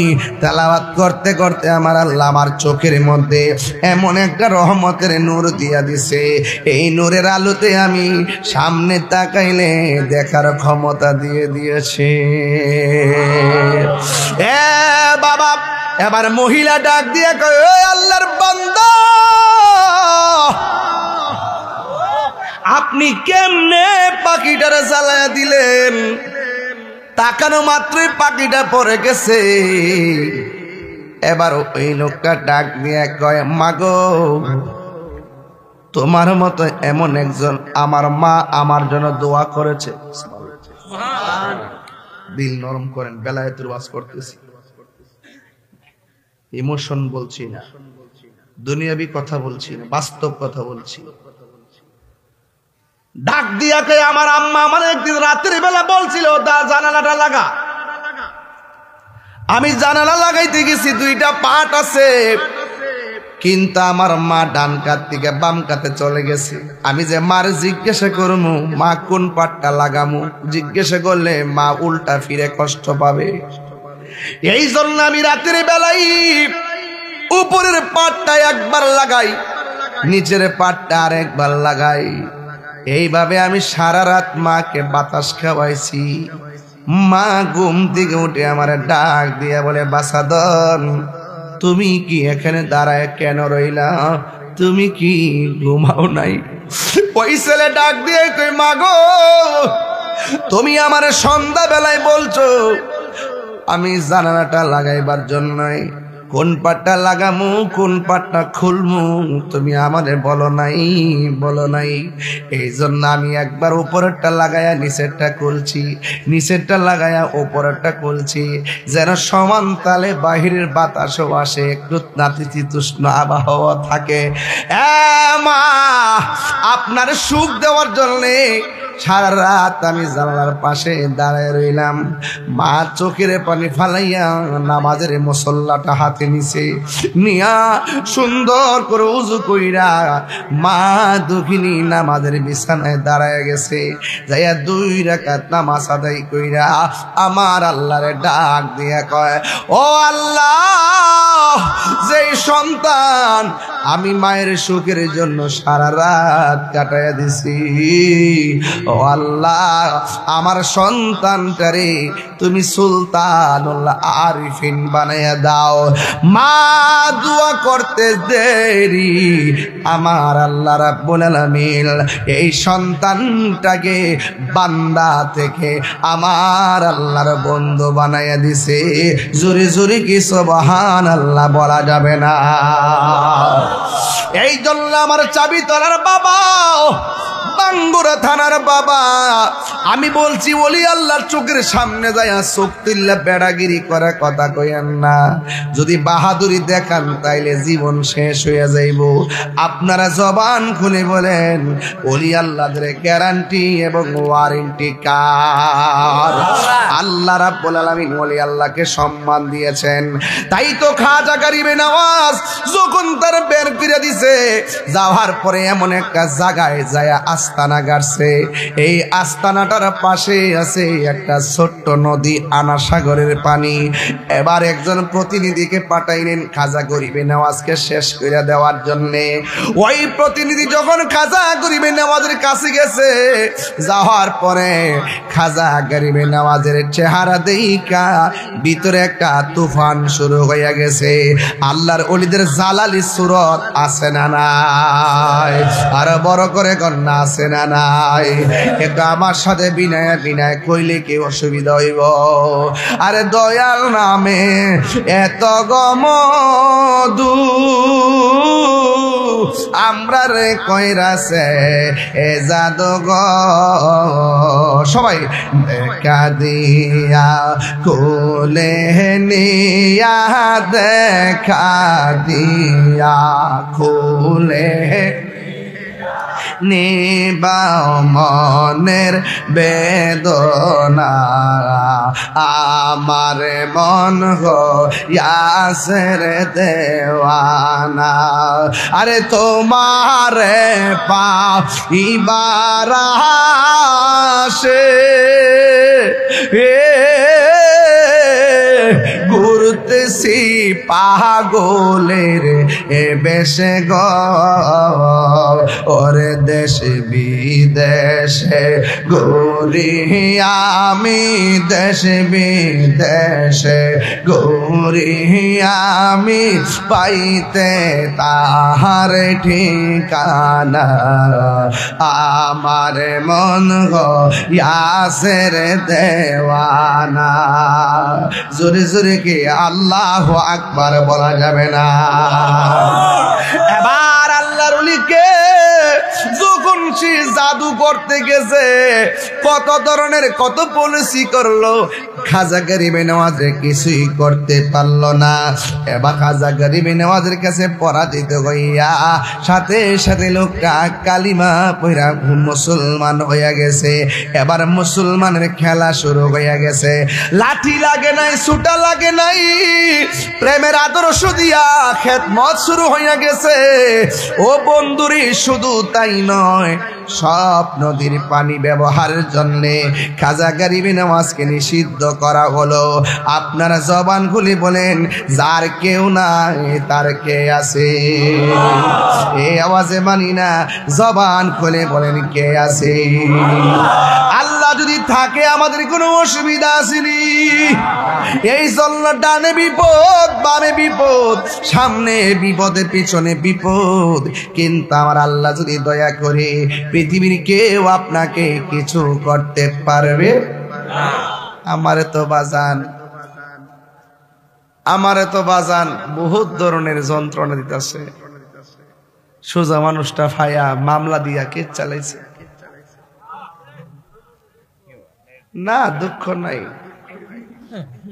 তেলাওয়াত করতে করতে আমার আল্লাহ আমার চোখের মধ্যে এমন একটা রহমতের নূর দিয়া দিছে, এই নূরের আলোতে আমি সামনে তাকাইলে দেখার ক্ষমতা দিয়ে দিয়েছে। বাবা এবার মহিলা ডাক দিয়ে কয়, আল্লাহর বান্দা আপনি কেমনে পাখিটারে জ্বালায়া দিলেন? তাকানো মাত্রই পাখিটা পড়ে গেছে। এবার ওই লোকটা ডাক দিয়ে কয়, মাগো তোমার মতো এমন একজন আমার মা আমার জন্য দোয়া করেছে। দিল নরম করেন, বেলায়েতের ওয়াজ করতেছি, ইমোশন বলছি না, দুনিয়াবি কথা বলছি না, বাস্তব কথা বলছি। ডাক দিয়া কে আমার আম্মা আমার একদিন রাতের বেলা বলছিল জানালাটা লাগা। আমি জানালা লাগাইতে গেছি, দুইটা পাট আছে, কিন্তু আমার মা ডান কাত থেকে বাম কাতে চলে গেছে। আমি যে মার জিজ্ঞাসা করবো মা কোন পাটটা লাগামু, জিজ্ঞাসা করলে মা উল্টা ফিরে কষ্ট পাবে। এই জন্য আমি রাতের বেলায় উপরের পাটটা একবার লাগাই, নিচের পাটটা আর একবার লাগাই। এইভাবে আমি সারা রাত মাকে বাতাস খাওয়াইছি। মা ঘুম থেকে উঠে আমার ডাক দিয়া বলে, বাসাদন তুমি কি এখানে দাঁড়ায় কেন রইলা? তুমি কি ঘুমাও নাই? ওই ছেলে ডাক দিয়ে কই, মা গো তুমি আমার সন্ধ্যা বেলায় বলছো আমি জানালাটা লাগাইবার জন্যই, কোন পাটটা লাগামু কোন পাটটা খুলমু তুমি আমারে বলো নাই। এই জন্য আমি একবার উপরেরটা লাগায়া নিচেরটা খুলছি, নিচেরটা লাগায়া উপরেরটা খুলছি, যেন সমান তালে বাহিরের বাতাসও আসে, একটু নাতিশীতোষ্ণ আবহাওয়া থাকে। মা আপনার সুখ দেওয়ার জন্যে সারা রাত আমি জানালার পাশে দাঁড়ায় রইলাম। মা চোখের পানি ফালাইয়া নামাজের মুসল্লাটা হাতে নিছে, নিয়া সুন্দর করে উজু কইরা মা দুঃখিনী নামাজের বিছানায় দাঁড়ায় গেছে। যাইয়া 2 রাকাত নামাজ আদায় কইরা আমার আল্লাহরে ডাক দিয়া কয়, ও আল্লাহ যেই সন্তান আমি মায়ের সুখের জন্য সারা রাত কাটাইয়া দিছি, ও আল্লাহ আমার সন্তানটারে তুমি সুলতানুল আরিফিন বানাইয়া দাও। মা দোয়া করতে দেরি আমার আল্লাহ রাব্বুল আলামিন এই সন্তানটাকে বান্দা থেকে আমার আল্লাহর বন্ধু বানাইয়া দিছে। জোরে জোরে কি সুবহানাল্লাহ বলা যাবে না? এই জন্য আমার চাবি তলার বাবা, বাঙ্গুরা থানার বাবা, আমি বলছি ওলি আল্লাহর চোখের সামনে যায় চোখ তুললে বেড়াগিরি করার কথা কইেন না। যদি বাহাদুরি দেখান তাইলে জীবন শেষ হয়ে যাইব। আপনারা জবান খুলে বলেন ওলি আল্লাহদের গ্যারান্টি এবং ওয়ারেন্টি কার? আল্লাহ রাব্বুল আলামিন ওলি আল্লাহকে সম্মান দিয়েছেন। তাই তো খাজা গরিবে নওয়াজ যখন তার বের করে দিছে, যাওয়ার পরে এমন একটা জায়গায় যায় আস্তানা গাড়ছে। এই আস্তানাটার পাশে আছে একটা ছোট্ট নদী, আনা সাগরের পানি। এবার একজন প্রতিনিধিকে পাঠাইলেন খাজা গরিবে নেওয়াজকে শেষ করে দেওয়ার জন্যে। ওই প্রতিনিধি যখন খাজা গরিবে নেওয়াজের কাছে গেছে, যাওয়ার পরে খাজা গরিবে নেওয়াজের চেহারা দেইকা ভিতরে একটা তুফান শুরু হয়ে গেছে। আল্লাহর ওলিদের জালালি সুরত আছে না নাই? আর বড় করে কন্যা আছে না নাই? এটা আমার সাথে বিনয় বিনয় কইলে কি অসুবিধা হইব? আরে দয়াল নামে এত গমদু আমরা রে কইরাছে এ জাদুঘর। সবাই দেখা দিয়া কোলে নিয়া, দেখা দিয়া কোলে নিবাও মনের বেদনা, আমার মন হইয়াছে রে দেওয়ানা। আরে তোমারে পাইবার আশে ঘুরতেছি পাগলের বেশে গো, ওরে দেশ বিদেশে ঘুরি আমি, দেশ বিদেশে ঘুরি আমি, পাইতে তাহার ঠিকানা, আমার মন হইয়াছে রে দেওয়ানা। জোরে জোরে কি আল্লাহু আকবার বলা যাবে না? এবার আল্লাহর ওলিকে যখন সে জাদু করতে গেছে, কত ধরনের কত পলিসি করলো, খাজা গরিবে নেওয়াজে কিছুই করতে পারলো না। এবার খাজা গরিবে নেওয়াজের কাছে পরাজিত হইয়া সাথে সাথে লোকটা কালিমা পড়া মুসলমান হইয়া গেছে। এবার মুসলমানের খেলা শুরু হইয়া গেছে। লাঠি লাগে নাই, ছুটা লাগে নাই, প্রেমের আদর্শ দিয়া খেদমত শুরু হইয়া গেছে। ও বন্ধুরি, শুধু তাই নয়, সব নদীর পানি ব্যবহারের জন্য খাজা গরিবে নেওয়াজকে নিষিদ্ধ করা হলো। আপনারা জবান খুলে বলেন, যার কেউ নাই তার কে আছে? এই আওয়াজে মানি না, জবান খুলে বলেন কে আছে? আল্লাহ যদি থাকে আমাদের কোনো অসুবিধা আসেনি। এই জন্য ডানে বিপদ, বামে বিপদ, সামনে বিপদে পিছনে বিপদ, কিন্তু আমার আল্লাহ যদি দয়া করে পৃথিবীর কেউ আপনাকে কিছু করতে পারবে? আমারে তো বাজান বহুত ধরনের যন্ত্রণা দিতেছে। সোজা মানুষটা ফায়া মামলা দিয়া কে চালাইছে না? দুঃখ নাই,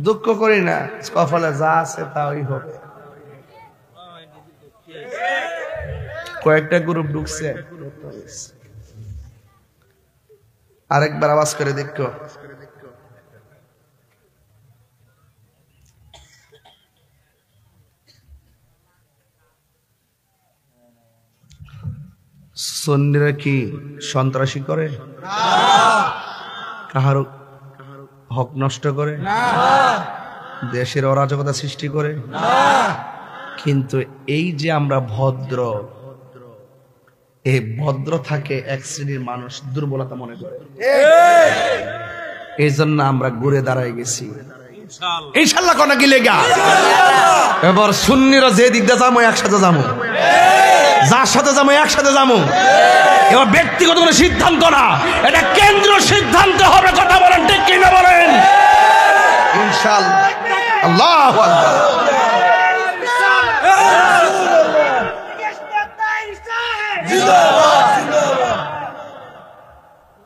দুঃখ করি না, কপালে যা আছে তাই হোক। কয়েকটা গ্রুপ ঢুকছে, আরেকবার আওয়াজ করে দেখো। সন্নিরা কি সন্ত্রাসী করে? কাহার হক নষ্ট করে? দেশের অরাজকতা সৃষ্টি করে? কিন্তু এই যে আমরা ভদ্র, এই ভদ্র থাকে এক শ্রেণীর মানুষ দুর্বলতা মনে করে। এই জন্য আমরা ঘুরে দাঁড়াই গেছি। ইনশাআল্লাহ কোন গিলে গা এবার সুন্নিরা যে দিক দিয়ে যাবো একসাথে যাবো, যার সাথে যাবো একসাথে যাবো। এবার ব্যক্তিগত কোনো সিদ্ধান্ত না, এটা কেন্দ্র সিদ্ধান্ত হবে। কথা বলেন ঠিক কিনা বলেন? ইনশাআল্লাহ। আল্লাহু আকবার।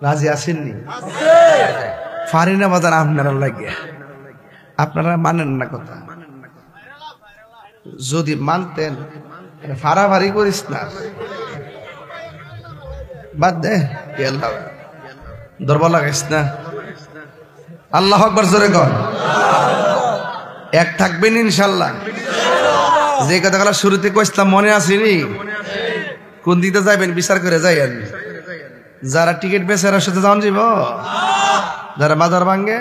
রাজি আসেননি? ফারিনা বাজার আপনারা লাগিয়া, আপনারা মানেন না কথা। যদি মানতেন, ফাড়াফাড়ি করিস না, বাদ দে, দরবার লাগাইস না। আল্লাহু আকবার জোরে কর। এক থাকবেন ইনশাল্লাহ। যে কথাগুলো শুরুতে কইছিলাম মনে আসেনি? কোন দিকে যাইবেন বিচার করে যাই। যারা টিকিট বেচে এর সাথে যাওয়া যাব, যারা বাজার ভাঙ্গে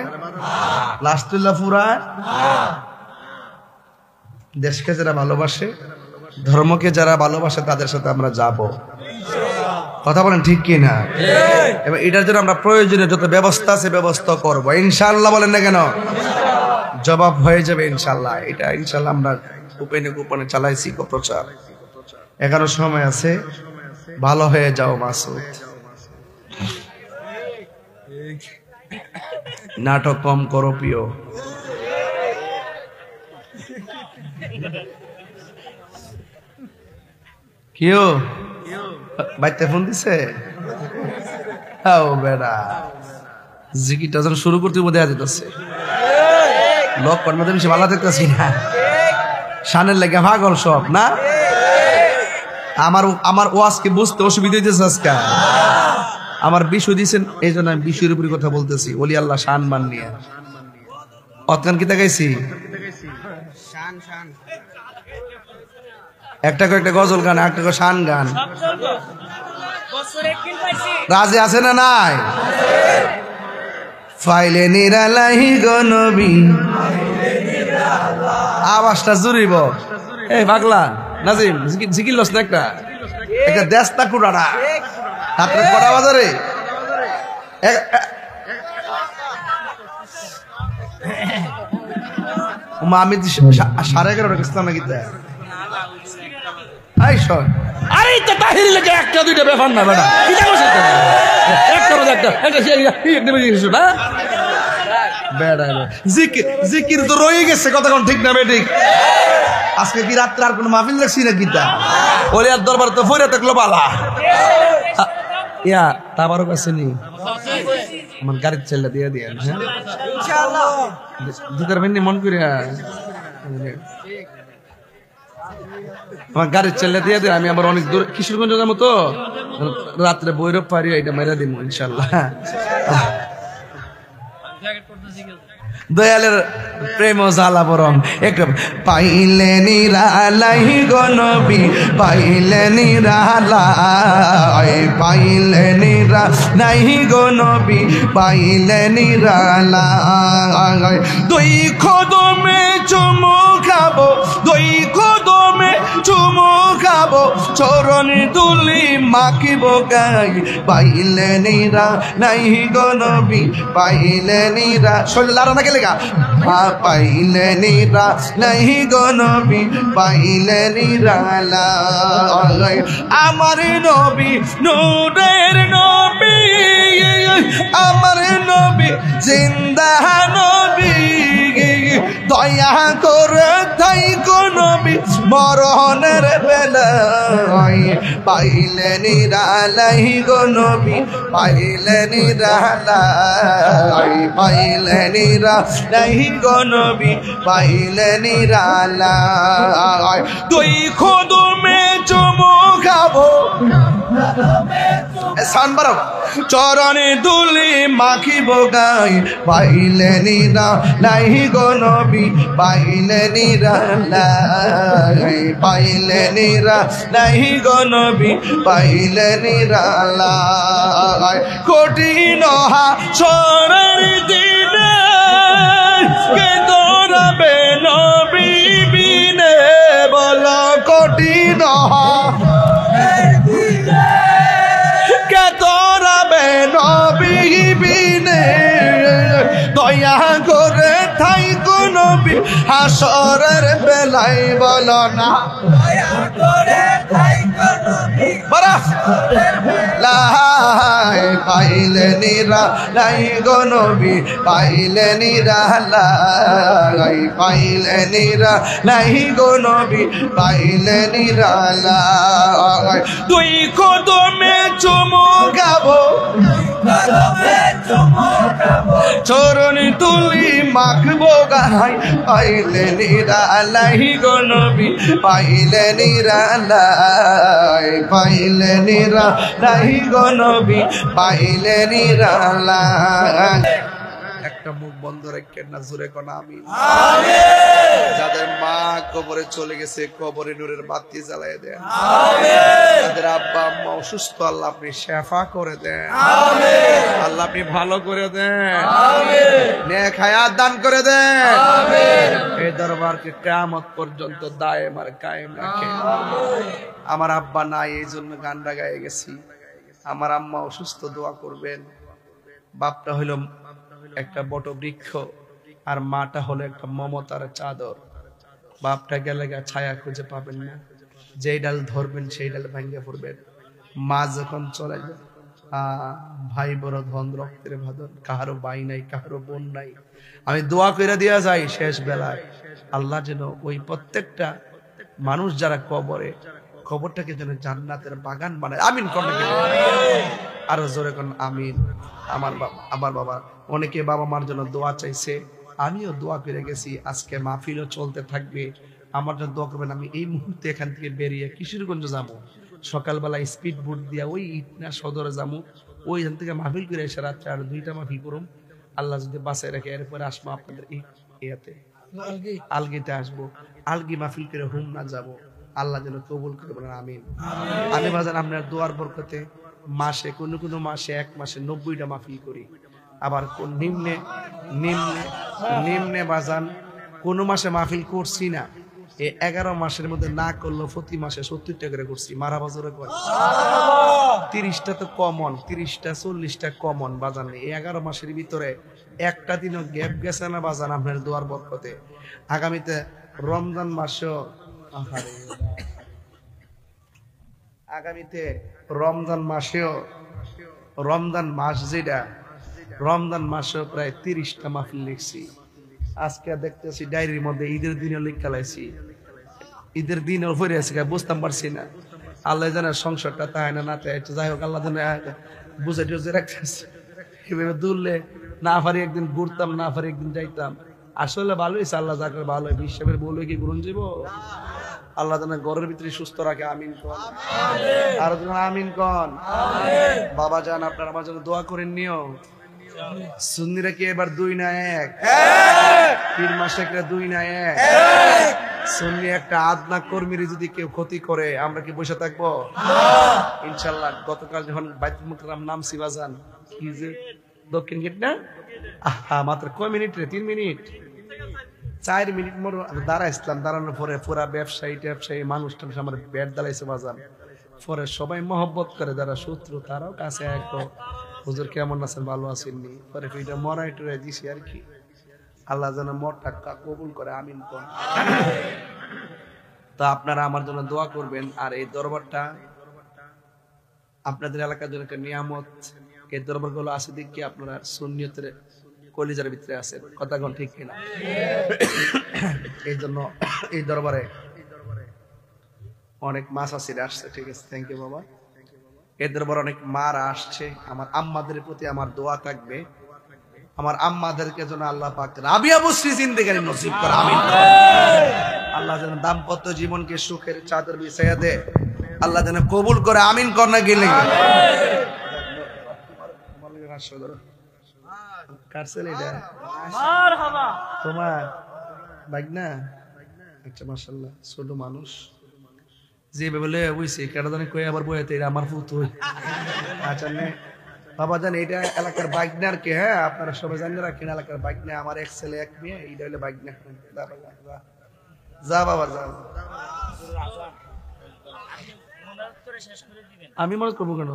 লাশ তুল্লা ফুরা, দেশকে যারা ভালোবাসে, ধর্মকে যারা ভালোবাসে, তাদের সাথে আমরা যাব। কথা বলেন ঠিক কি না? এবার এটার জন্য আমরা প্রয়োজনীয় যত ব্যবস্থা আছে ব্যবস্থা করব ইনশাআল্লাহ। বলেন না কেন? জবাব হয়ে যাবে ইনশাআল্লাহ। এটা ইনশাআল্লাহ আমরা গোপনে গোপনে চালাইছি প্রচার। এখনো সময় আছে, ভালো হয়ে যাও মাসুদ। নাটক কম করো প্রিয়। কেউ বাইতে ফোন দিছে? বেড়া জিকিরটা যখন শুরু করতে দেখা যেতেছে, লোক কর্মদের বেশি ভালো দেখতেছি না, শানের লেগে ভাগল সব না। আমার ওয়াজকে বুঝতে অসুবিধা হইতেছে আজকে। আমার বিষয় দিয়েছেন, এই জন্য আমি বিষয়ের উপরে কথা বলতেছি। ওলি আল্লাহ শান মান নিয়ে অতকান কি দেখাইছি? একটা কয়েকটা গজল গান, একটা করে শান গান। রাজি আছে না নাই? ফাইলে নিরালাহি গো নবী, আওয়াজটা জুড়িব। এই পাগলা নাজিম জিকির লস না, একটা একটা দেশটা কুড়াড়া তারপরে কড়া বাজারে আমি 11:30 গেছিলাম নাকি? আরে তো তাহির লেগে একটা দুইটা ব্যাপার না বেটা, জিকির তো রয়ে গেছে কতক্ষণ, ঠিক না বেঠিক? আজকে কি রাত্রে আর কোনো মাহফিল দেখছি না গীতা? ওরে আর দরবার তো ফইরা থাকলো বালা। ইয়া তাবারও কাছে নি আমার গাড়ির চাইলে দিয়ে দিয়ে ইনশাআল্লাহ দুটার ভেন্নি মন করে আমার গাড়ির চাইলে দিয়ে দিয়ে। আমি আবার অনেক দূর কিশোরগঞ্জ যাবো তো, রাত্রে বৈরব পারি, এটা মেরে দিব ইনশাআল্লাহ। দয়ালের প্রেম জ্বালা বরং একটু পাইলে নিরালাই গো নবী, পাইলে নিরালাই, পাইলে নিরালাই গো নবী, পাইলে নিরালাই। দুই কদমে চুমু খাবো, দুই কদমে চুমু খাবো, চরণ তুলি মাখিব গাই, পাইলে নিরালাই গো নবী, পাইলে নিরা। শরীর লারা না গেলে পাইলে নিরা নাই গো নবী, পাইলে নিরালাই। আমার নবী নূরের নবী, আমার নবী জিন্দা নবী, দয়া করে তাই গো নবী মরণের বেলায়, পাইলে নিরালাই গো নবী, পাইলে নিরালাই, পাইলে নিরালাই গো নবী, পাইলে নিরালাই। দুই কদমে চুমু খাবো, চরণে দুলি মাখিব গাই, পাইলে নিরালাই গো নবী, পাইলে নিরালাই, পাইলে নিরালাই গো নবী, পাইলে নিরালাই। কঠিন হাসরের দিনে কে দৌড়াবে নবী বিনে, বলো কঠিন কে দৌড়াবে নবী বিনে, দয়া করে থাই গো নবী হাসরের বেলায়, বলো না দয়া করে থাই গো নবী লাই, পাইলে নিরালাই গো নবী, পাইলে নিরালাই, পাইলে নিরালাই গো নবী, পাইলে নিরালাই। দুই কদমে চুমু খাবো, চরণ তুলি মাখবো গাই, পাইলে নিরালাই গো নবী, পাইলে নিরালাই, পাইলে নিরালাই গো নবী, পাইলে নিরালাই। একটা মুখ বন্ধ রাখেন না, জোরে কোন আমিন। যাদের মা কবরে চলে গেছে কবরে নূরের বাতি জ্বালিয়ে দেন। যাদের আব্বা আম্মা অসুস্থ আল্লাহ আপনি শেফা করে দেন, আল্লাহ আপনি ভালো করে দেন, নেক হায়াত দান করে দেন। এই দরবারকে কিয়ামত পর্যন্ত দায়েম আর কায়েম রাখেন। আমার আব্বা নাই এই জন্য গানটা গায়ে গেছি। আমার আম্মা অসুস্থ, দোয়া করবেন। বাপটা হইল একটা বট বৃক্ষ আর মাটা হলো একটা মমতার চাদর। বাপটা গেলে ছায়া খুঁজে পাবেন না, যেই ডাল ধরবেন সেই ডাল ভাঙ্গে পড়বেন। মা যখন চলে যায় ভাই বড় ধন রক্তের ভাদন, কাহারো ভাই নাই কাহারো বোন নাই। আমি দোয়া করে দিয়া যাই শেষ বেলায় আল্লাহ যেন ওই প্রত্যেকটা মানুষ যারা কবরে, কবরটাকে যেন জান্নাতের বাগান বানায়। আমিন কোন আরো জোরে কোন আমিন। আমার বাবা অনেকে বাবা মার জন্য দোয়া চাইছে, আমিও দোয়া করে গেছি। আজকে মাহফিলও চলতে থাকবে, আমার জন্য দোয়া করবেন। আমি এই মুহূর্তে এখান থেকে বেরিয়ে কিশোরগঞ্জ যাবো, সকালবেলা স্পিড বোট দিয়া ওই ইটনা সদরে যাবো, ওইখান থেকে মাহফিল করে এসে রাত্রে আর 2টা মাহফিল করুম। আল্লাহ যদি বাঁচায় রাখে এরপরে আসবো আপনাদের ইয়াতে আলগিতে আসবো, আলগি মাহফিল করে হুম না যাবো। আল্লাহ যেন কবুল করে বলেন আমিন। আমি বাজান আপনার দোয়ার বরকতে মাসে কোন মাসে 1 মাসে 90টা মাহফিল করি। আবার নিম্নে নিম্নে নিম্নে বাজান কোন মাসে মাহফিল করছি না, এই 11 মাসের মধ্যে না করলো প্রতি মাসে 70টা করে করছি। মারা বাজারে করে 30টা তো কমন, 30টা 40টা কমন বাজান। এই 11 মাসের ভিতরে একটা দিনও গ্যাপ গেছে না বাজান আপনার দোয়ার বরকতে। আগামীতে রমজান মাসও আগামীতে রমজান মাসেও রমজান মাস যেটা রমজান মাসেও প্রায় 30টা মাহফিল লিখছি। আজকে দেখতেছি ডায়েরির মধ্যে ঈদের দিনও লিখা লাইছি, ঈদের দিনও পড়ে আছে, বুঝতাম পারছি না। আল্লাহ জানে সংসারটা তাই না তাই, যাই হোক আল্লাহ জানে বুঝে টুঝে রাখতেছে। এভাবে দূরলে না পারি একদিন ঘুরতাম, না পারি একদিন যাইতাম। আসলে ভালো হয়েছে, আল্লাহ যাকে ভালো হয় বিশ্বের বলবে কি গ্রহণ যাব। আল্লাহ জানে ঘরের ভিতরে সুস্থ রাখে, আমিন কন। আর আমিন কন। বাবা জান আপনার আমার জন্য দোয়া করেন নিও। সুন্নিরা কি এবার 2 না 1? পীর মাশাইখরা 2 না 1? সুন্নি একটা আদনা কর্মীর যদি কেউ ক্ষতি করে আমরা কি বসে থাকবো? ইনশাআল্লাহ। গতকাল যখন বাইতুল মুকাররম নামছি বাজান, কি যে দক্ষিণ গেট না, মাত্র কয় মিনিট রে? 3 মিনিট 4 মিনিট মোর দাঁড়াইছিলাম। দাঁড়ানোর পরে পুরা ব্যবসায়ী মানুষটা আমার ব্যাট দাঁড়াইছে বাজান। পরে সবাই মহব্বত করে, যারা শত্রু তারাও কাছে একদম হুজুর কেমন আছেন, ভালো আছেননি। পরে এটা মরাই টরে দিছি আর কি। আল্লাহ যেন মরটা কবুল করে, আমিন কোন। তো আপনারা আমার জন্য দোয়া করবেন। আর এই দরবারটা আপনাদের এলাকার জন্য একটা নিয়ামত। এই দরবার গুলো আছে দেখি আপনারা সুন্নিয়তের কলিজার ভিতরে আছেন, কথা কোন ঠিক কিনা? এই জন্য এই দরবারে অনেক মাছ আসিরা আসছে, ঠিক আছে, থ্যাংক ইউ বাবা। এই দরবারে অনেক মারা আসছে। আমার আম্মাদের প্রতি আমার দোয়া থাকবে, আমার আম্মাদেরকে যেন আল্লাহ পাক রাবিয়া বসরি জিন্দেগানি নসিব করে, আমিন। আল্লাহ যেন দাম্পত্য জীবনকে সুখের চাদর বিছাইয়া দে, আল্লাহ যেন কবুল করে, আমিন কর না গেলে তোমার ভাগনা। আচ্ছা মাশাআল্লাহ, ছোট মানুষ যেভাবে লয়ে বইছে কেটা জানি কই আবার বইতে আমার ফুত হই। আচ্ছা নে বাবা জান, এটা এলাকার বাইকনার কে? হ্যাঁ আপনারা সবাই জানেন রাখেন, এলাকার বাইকনা আমার এক ছেলে এক মেয়ে, এইটা হলো বাইকনা। যা বাবা যা, আমি মনে করবো কেন?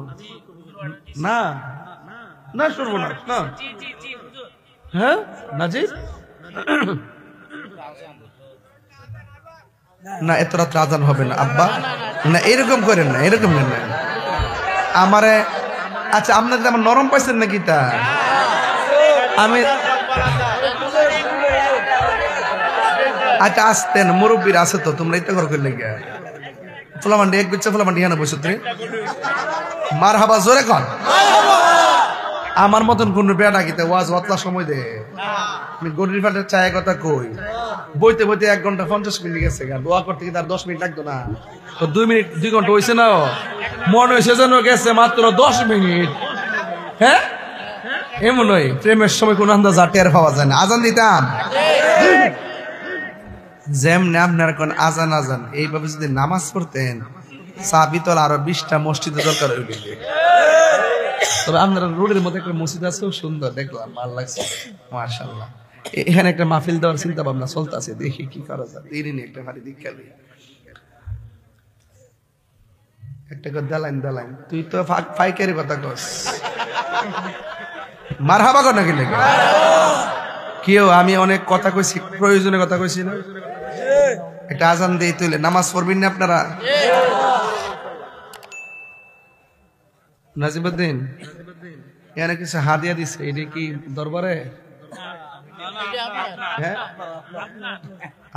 না না শুনবো না, না হ্যাঁ নাজিব না, এত রাত্রে আজান হবে না আব্বা, না এরকম করেন না, এরকম করেন না আমারে। আচ্ছা আপনাদের আমার নরম পাইছেন নাকি? তা আমি আচ্ছা আসতেন, মুরব্বীর আছে তো, তোমরা ইত্যা করে লেগে ফোলামান্ডি এক বিচ্ছা ফোলামান্ডি হ্যাঁ বসে তুই মার হাবা জোরে কন। আমার মতন কোন বেড়া গিতে ওয়াজ অতলা সময় দে, আমি গরিব ফাটের চায়ের কথা কই, বইতে বইতে 1 ঘন্টা 50 মিনিট গেছে, দোয়া করতে কি তার 10 মিনিট লাগতো না? তো 2 মিনিট 2 ঘন্টা হয়েছে না, মনে হয়েছে যেন গেছে মাত্র 10 মিনিট। হ্যাঁ এমন নয় প্রেমের সময় কোন আন্দাজ টের পাওয়া যায় না। আজান দিতাম যেমনি আপনার কোন আজান আজান এইভাবে যদি নামাজ পড়তেন সাবিতল আরো 20টা মসজিদে দরকার হইবে। তবে আপনারা রোডের মধ্যে একটা মসজিদ আছে, সুন্দর দেখলাম, ভালো লাগছে মাশাআল্লাহ। এখানে একটা মাহফিল দেওয়ার চিন্তা ভাবনা চলতেছে, দেখি কি করা যায়। দিনই একটা ভারী দীক্ষা লই একটা করে দালাইন দালাইন। তুই তো ফাইকারি কথা কস, মারহাবা কর নাকি নাকি কেউ? আমি অনেক কথা কইছি, প্রয়োজনে কথা কইছি না? একটা আজান দিয়ে তুলে নামাজ পড়বেন না আপনারা? নাজিবুদ্দিন এখানে কিছু হাদিয়া দিছে, এটা কি দরবারে? হ্যাঁ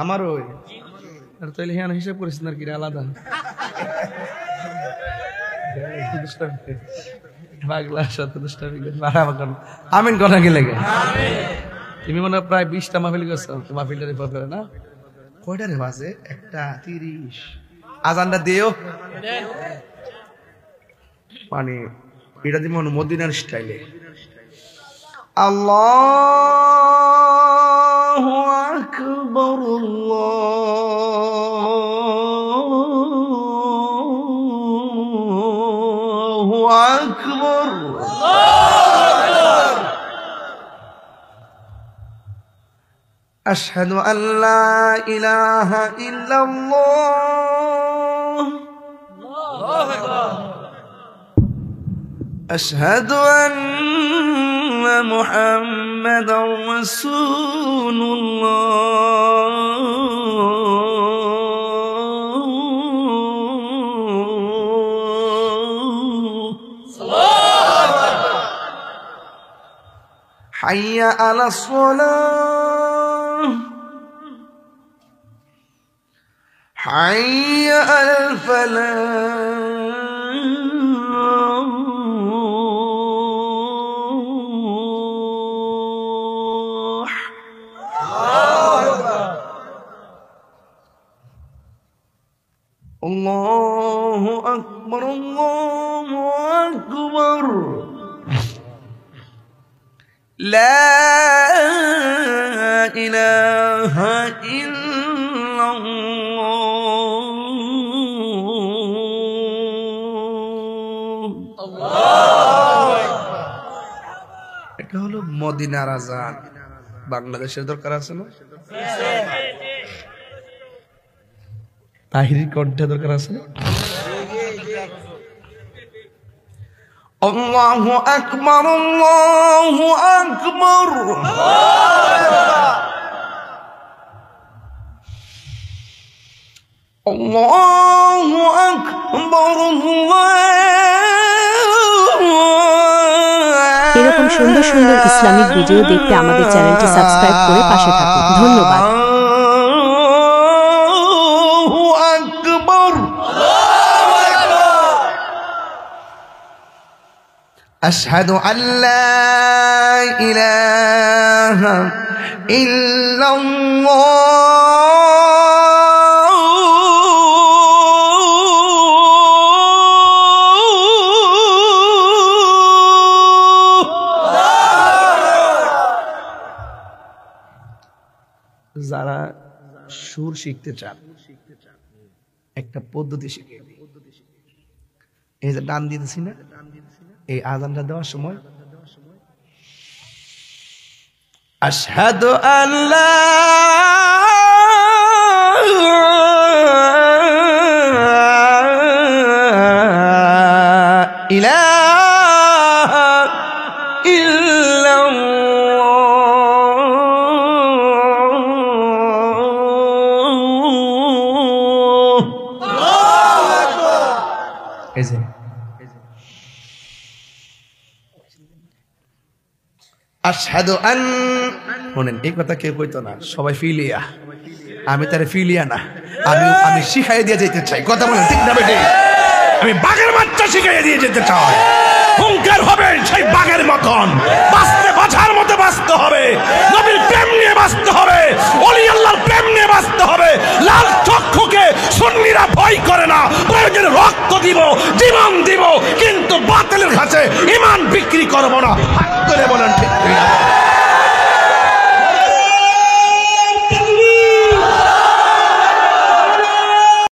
আমার ওই তাইলে হ্যাঁ হিসাব করেছেন আর কি আলাদা আমিন কথা কি লাগে? তুমি মনে প্রায় 20টা মাহফিল গেছো, মাহফিলটা রেফার করে না? কয়টা রে বাজে? 1:30। আজানটা দিও মানে এটা দিব মদিনার স্টাইলে। আল্লাহু আকবার আল্লাহু আকবার। আশহাদু আল্লা ইলাহা ইল্লাল্লাহ আশহাদু আন্না মুহাম্মাদার রাসূলুল্লাহ। হাইয়া আলাস সালাহ হাইয়া আলাল ফালাহ আল্লাহু আকবার আল্লাহু আকবার লা ইলাহা ইল্লাল্লাহ। এটা হলো মদিনার আজান। বাংলাদেশের দরকার আছে না? তাহিরি কণ্ঠে দরকার আছে না? আল্লাহু আকবার আল্লাহু আকবার আল্লাহু আকবার। এরকম সুন্দর সুন্দর ইসলামিক ভিডিও দেখতে আমাদের চ্যানেলটি সাবস্ক্রাইব করে পাশে থাকুন। ধন্যবাদ। أشهد أن لا إله إلا الله। যারা সুর শিখতে চান একটা পদ্ধতি শিখে দিই। এই যে ডান দিতেছি না, এই আযানটা দেওয়ার সময় আশহাদু আল্লা ইলাহা ইল্লাল্লাহ। এই যে আশহাদু আন, শুনেন এই কথা কেউ কইতো না, সবাই ফিলিয়া। আমি তার ফিলিয়া না, আমি শিখাই দিয়ে যেতে চাই। কথা বলেন ঠিক না বেটে? আমি বাঘের বাচ্চা শিখাই দিয়ে যেতে চাই। হুঙ্কার হবে সেই বাঘের মতন, বাঁচতে বাঁচার মতো বাঁচতে হবে, নবীর প্রেম নিয়ে বাঁচতে হবে, ওলি আল্লাহর প্রেম নিয়ে বাঁচতে হবে। লাল চক্ষুকে সুন্নিরা ভয় করে না, প্রয়োজনে রক্ত দিব, জীবন দিব, কিন্তু বাতিলের কাছে ঈমান বিক্রি করব না। হাত তুলে বলেন